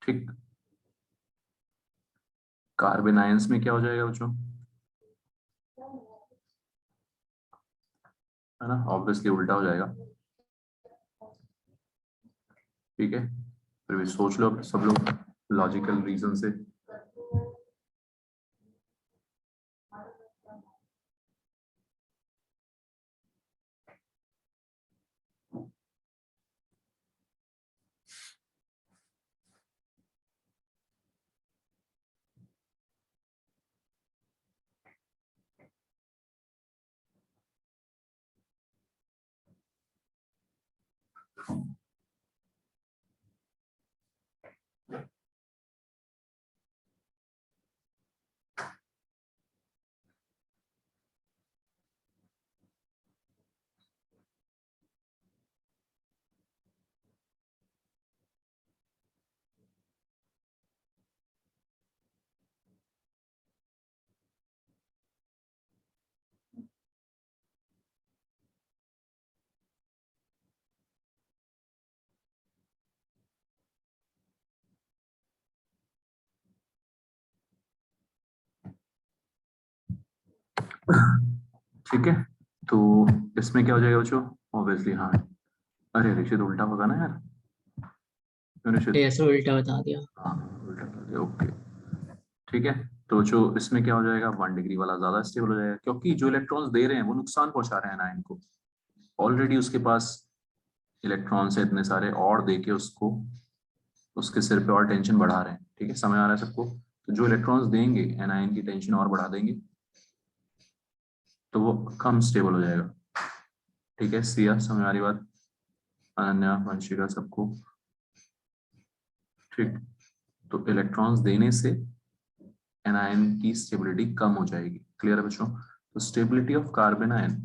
ठीक, कार्बन आयंस में क्या हो जाएगा बच्चों? है ना, ऑब्वियसली उल्टा हो जाएगा। ठीक है, फिर भी सोच लो सब लोग लॉजिकल रीजन से। ठीक है, तो इसमें क्या हो जाएगा बच्चों? ऑब्वियसली हाँ। अरे ऋषित उल्टा होगा ना यार, क्यों ऋषित? ऐसे उल्टा बता दिया। हाँ उल्टा कर दिया, ओके। ठीक है, तो जो इसमें क्या हो जाएगा? 1 डिग्री वाला ज्यादा स्टेबल हो जाएगा, क्योंकि जो इलेक्ट्रॉन्स दे रहे हैं वो नुकसान पहुंचा रहे हैं आयन को। ऑलरेडी उसके पास इलेक्ट्रॉन्स है इतने सारे, और देके उसको उसके सिर पे और टेंशन बढ़ा रहे हैं। ठीक है, समझ आ रहा है सबको? तो जो इलेक्ट्रॉन्स देंगे एनायन की टेंशन और बढ़ा देंगे, तो वो कम स्टेबल हो जाएगा। ठीक है, सिया समझ आ रही बात, अनन्या, वंशिका, सबको ठीक। तो इलेक्ट्रॉन्स देने से एनायन की स्टेबिलिटी कम हो जाएगी। क्लियर है बच्चों? तो stability of carbon ion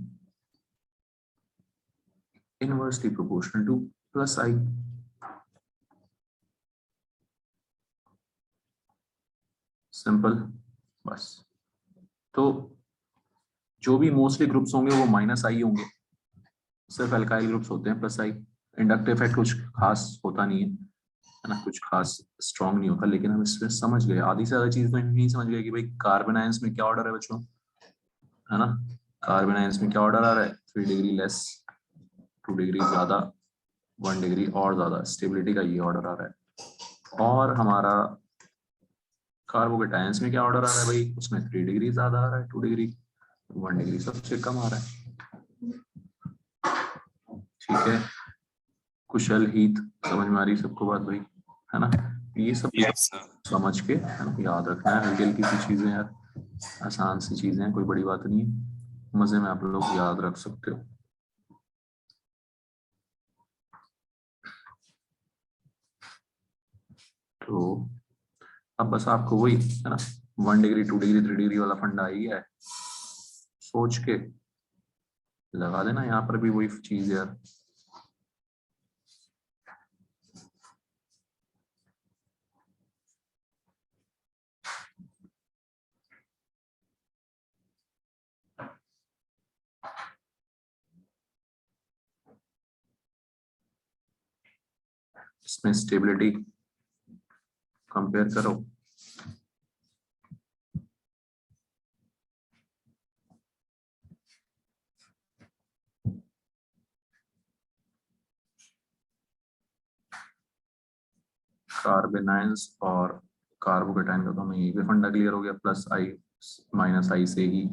inversely proportional two plus I. Simple, बस। तो जो भी मोस्टली ग्रुप्स होंगे वो माइनस आई होंगे, सिर्फ अल्काइल ग्रुप्स होते हैं प्लस आई। इंडक्टिव इफेक्ट कुछ खास होता नहीं है ना, कुछ खास स्ट्रॉन्ग नहीं होता, लेकिन हम इसमें समझ गए आधी से ज्यादा चीज तो नहीं समझ गए कि भाई कार्बन आयंस में क्या ऑर्डर है बच्चों, है ना। कार्बन आयंस में क्या ऑर्डर आ रहा है, 3 डिग्री लेस, 2 डिग्री ज्यादा, 1 डिग्री और ज्यादा, स्टेबिलिटी का ये ऑर्डर आ रहा है। और हमारा कार्बोकेटायंस में क्या ऑर्डर आ रहा है भाई, उसमें 3 डिग्री ज्यादा आ रहा है, 2 डिग्री, 1 डिग्री सबसे कम आ रहा है। ठीक है, कुशल, हित, समझ में आ रही सबको बात भाई, है ना। ये सब समझ के, है ना, याद रखना है। हल्की हल्की सी चीजें यार, आसान सी चीजें हैं, कोई बड़ी बात नहीं है, मजे में आप लोग याद रख सकते हो। तो अब बस आपको वही, है ना, 1 डिग्री, 2 डिग्री, 3 डिग्री वाला फंडा ही है, सोच के लगा देना। यहाँ पर भी वही चीज है यार। इसमें स्टेबिलिटी कंपेयर करो, कार्बन आयंस और कार्बोकेटाइन का तो हमें यही पे फंडा क्लियर हो गया, प्लस आई माइनस आई से ही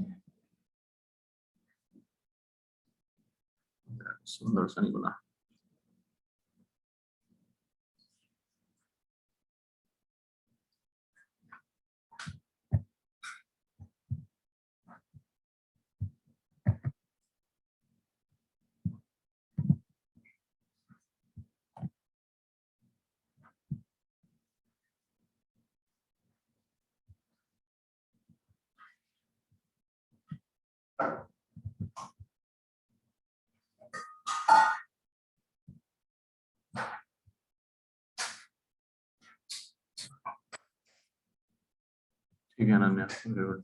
सुंदर सा नहीं बना। ठीक है अनन्या, वेरी गुड।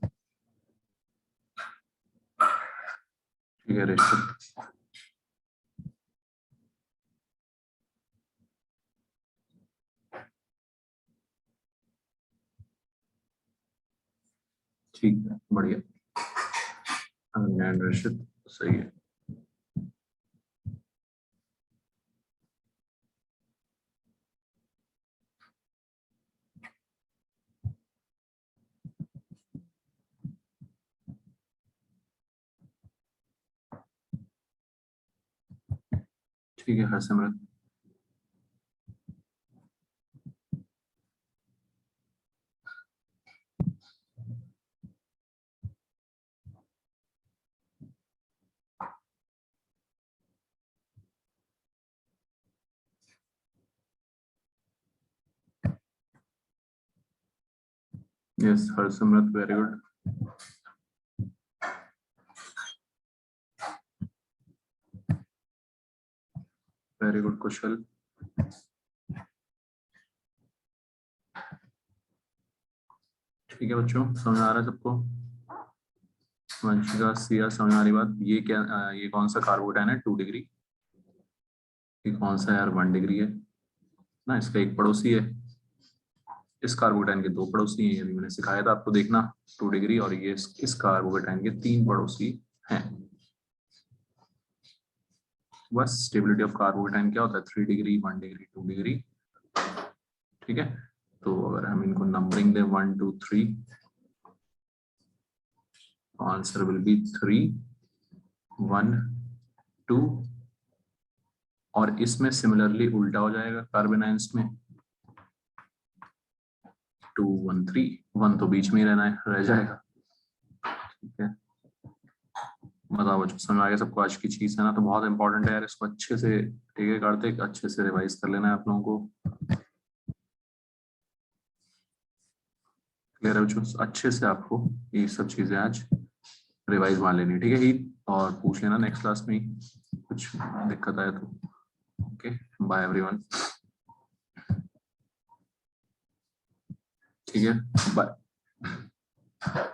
ठीक है ऋषभ, ठीक है, बढ़िया। अनन्या एंड ऋषभ सही है। ठीक है Harsimrat, yes Harsimrat, very good. Very good Kushal. ठीक है बच्चों, समझ आ रहा है सबको? वंशिका, सिया, समझ आ रही बात? ये क्या, ये कौन सा कार्बोकेटाइन है 2 डिग्री, ये कौन सा यार 1 डिग्री है ना, इसका एक पड़ोसी है, इस कार्बोकेटाइन के 2 पड़ोसी हैं, ये भी मैंने सिखाया था आपको, देखना 2 डिग्री, और ये इस कार्बोकेटाइन के 3 पड़ोसी हैं। बस स्टेबिलिटी ऑफ कार्बोकेटाइन क्या होता है, 3 डिग्री, 1 डिग्री, 2 डिग्री। ठीक है, तो अगर हम इनको नंबरिंग दें 1 2 3, आंसर विल बी 3 1 2, और इसमें सिमिलरली उल्टा हो जाएगा कार्बन आयंस में 2 1 3, 1 तो बीच में ही रहना है, रह जाएगा। ठीक है, बताओ बच्चों, समझ आ गया सबको आज की चीज है ना? तो बहुत इंपॉर्टेंट है यार, इसको अच्छे से, ठीक है कार्तिक, अच्छे से रिवाइज कर लेना है आप लोगों को। क्लियर है बच्चों? अच्छे से आपको ये सब चीजें आज रिवाइज मान लेनी है, ठीक है ही? और पूछ लेना नेक्स्ट क्लास में ही कुछ दिक्कत आए तो। Okay, bye everyone. ठीक है, बाय।